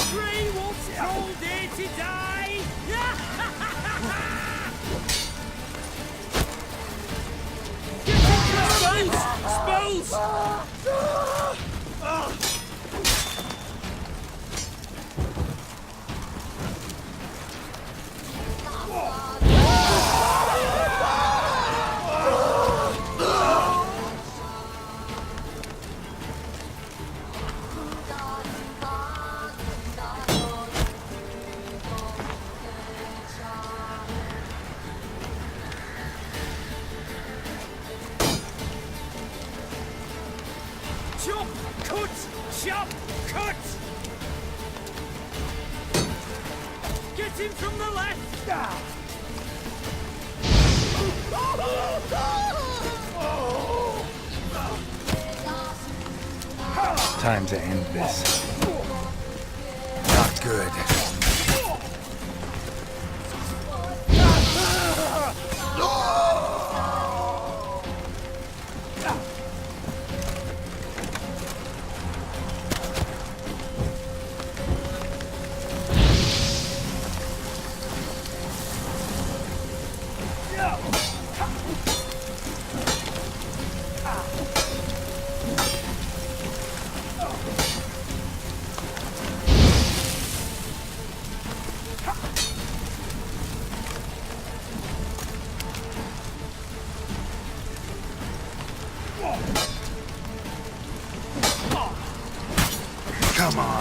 Three wolves told here to die! Spells! Chop! Cut! Chop! Cut! Get him from the left! Time to end this. Not good. Come on.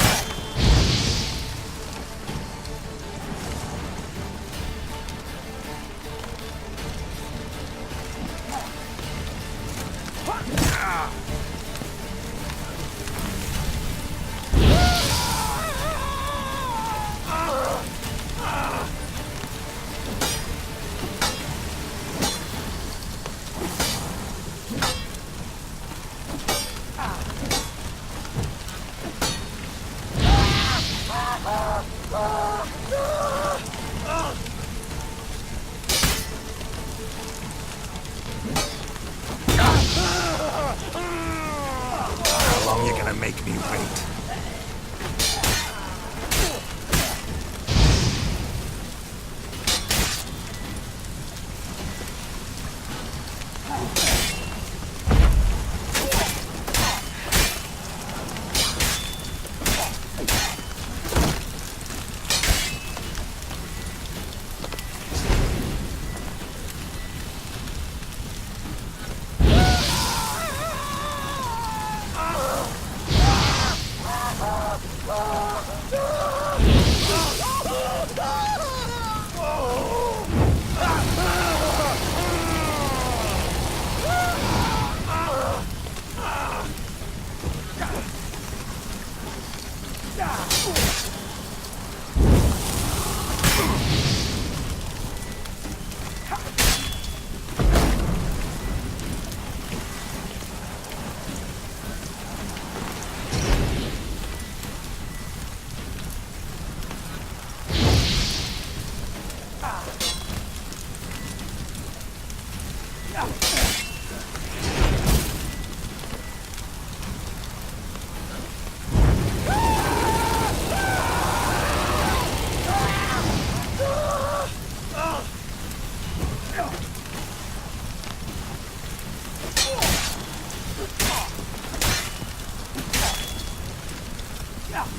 How long you gonna make me wait?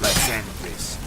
Let's end this.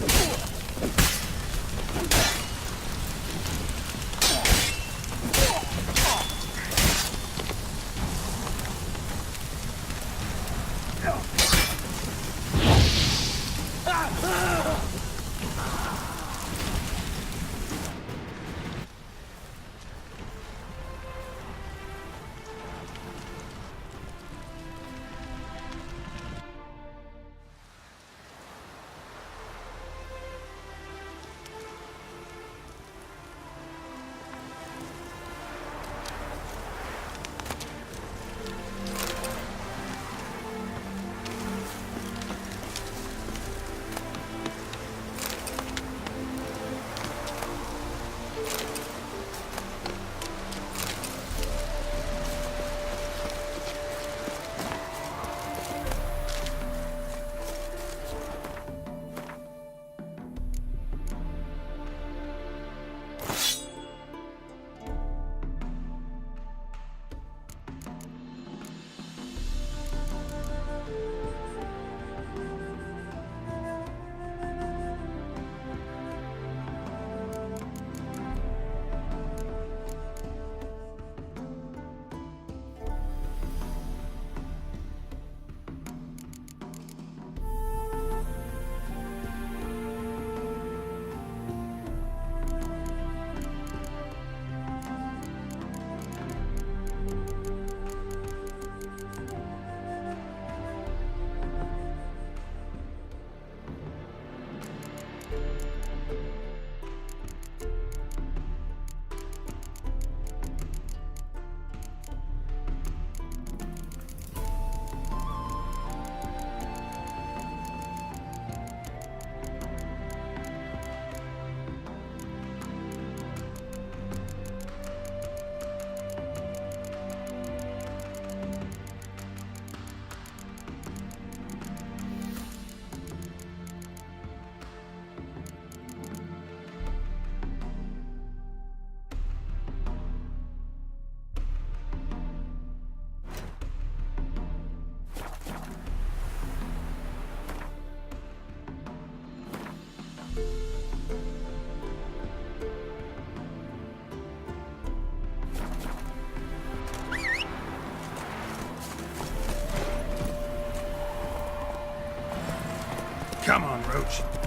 approach.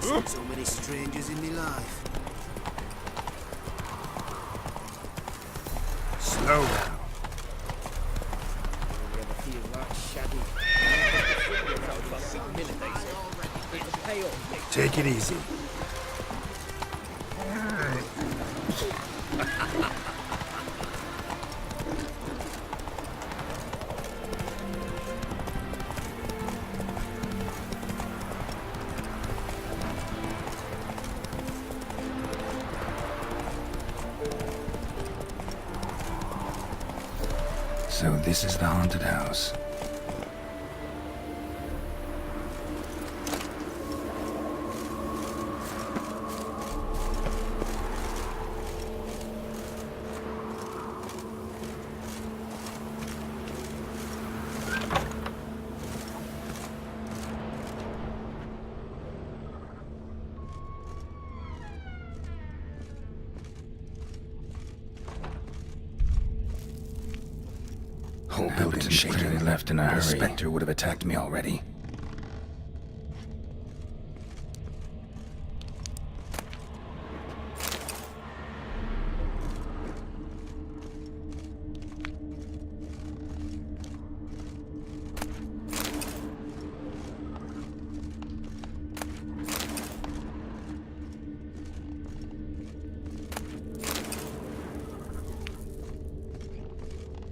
Seen so many strangers in my life. Slow down. Take it easy. So this is the haunted house. Whole building shaking. Left in a hurry. The Spectre would have attacked me already.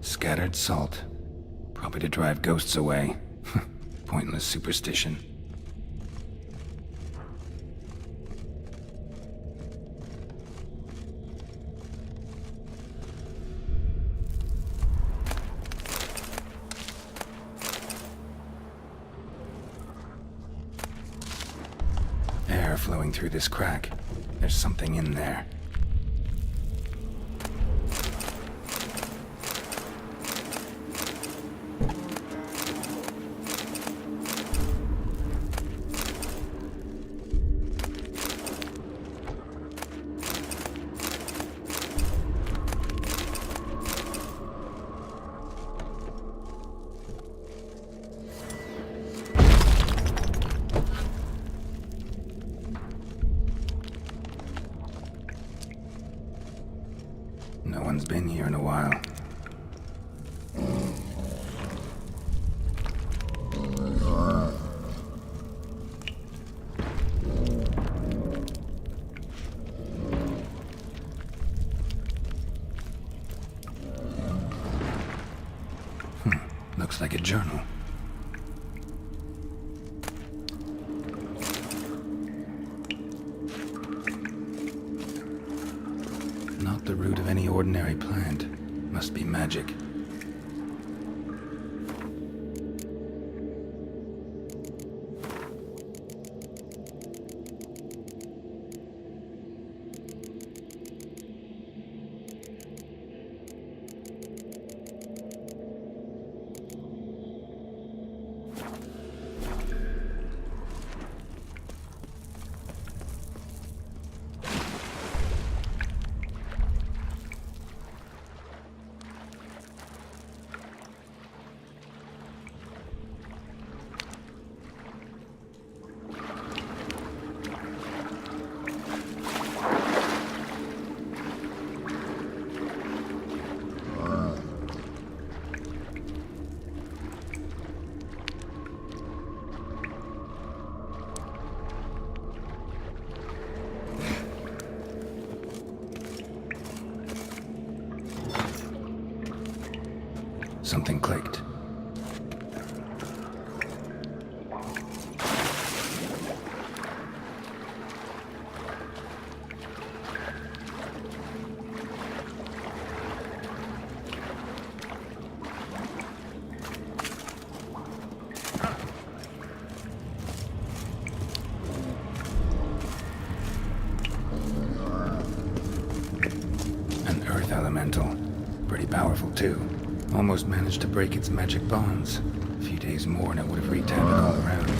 Scattered salt. Probably to drive ghosts away. Pointless superstition. Air flowing through this crack. There's something in there. No one's been here in a while. Looks like a journal. Not the root of any ordinary plant. Must be magic. Something clicked. An earth elemental. Pretty powerful too. Almost managed to break its magic bonds. A few days more and it would have wreaked havoc all around.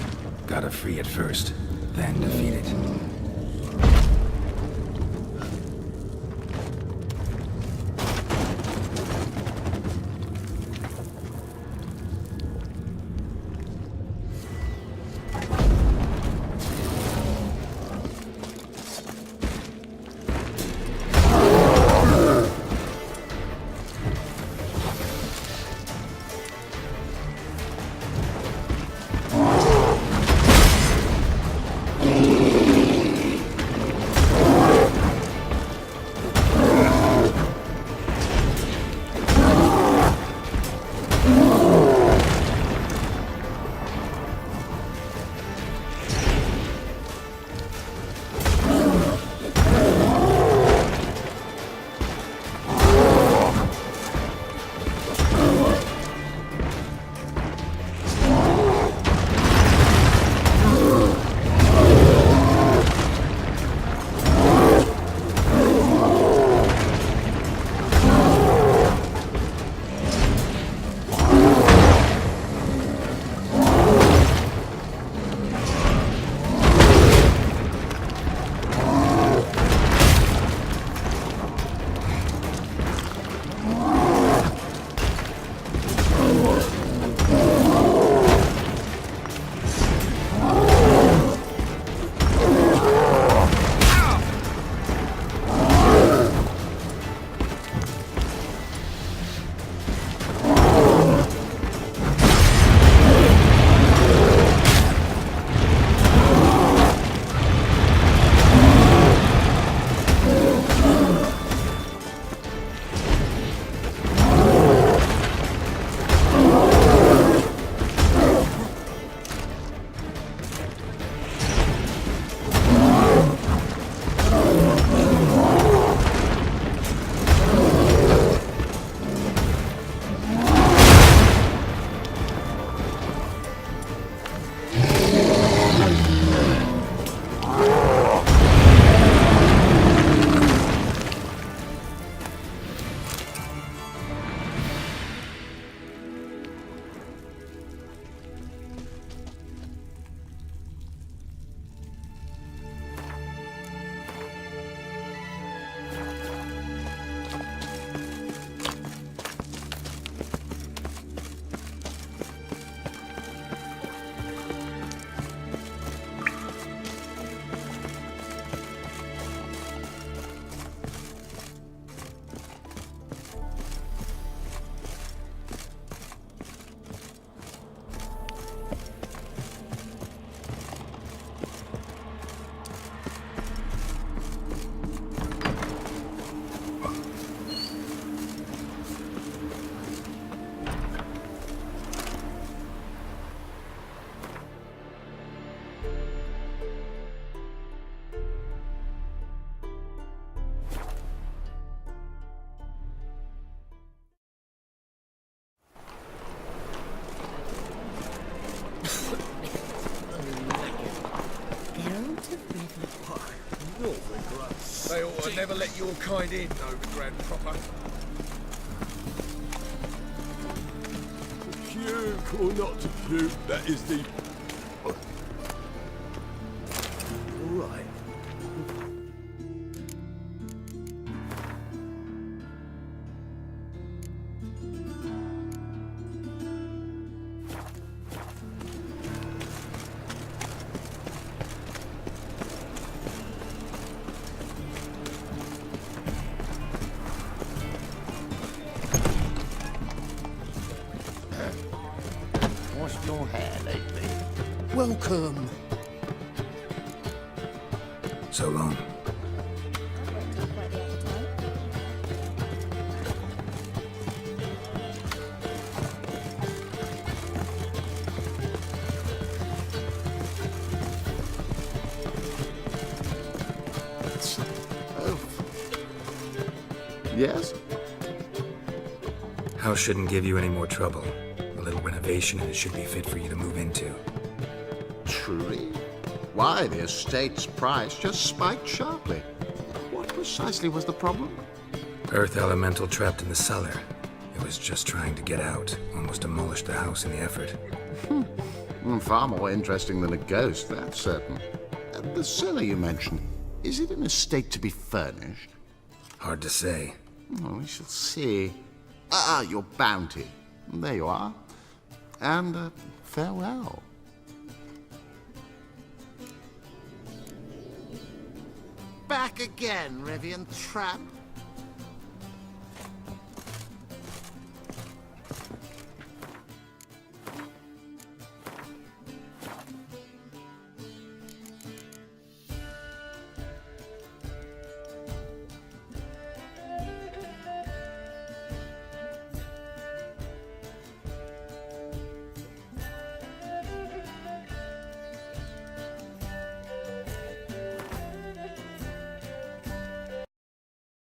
Gotta free it first, then defeat it. They ought to never let your kind in, Novigrad proper. Puke or not to puke, that is the... Right. Washed your hair lately? Welcome. So long. Yes? House shouldn't give you any more trouble. A little renovation and it should be fit for you to move into. Truly? Why, the estate's price just spiked sharply. What precisely was the problem? Earth elemental trapped in the cellar. It was just trying to get out. Almost demolished the house in the effort. Far more interesting than a ghost, that's certain. The cellar you mentioned, is it in a state to be furnished? Hard to say. Well, we shall see. Your bounty. There you are. And farewell. Back again, Rivian Trap.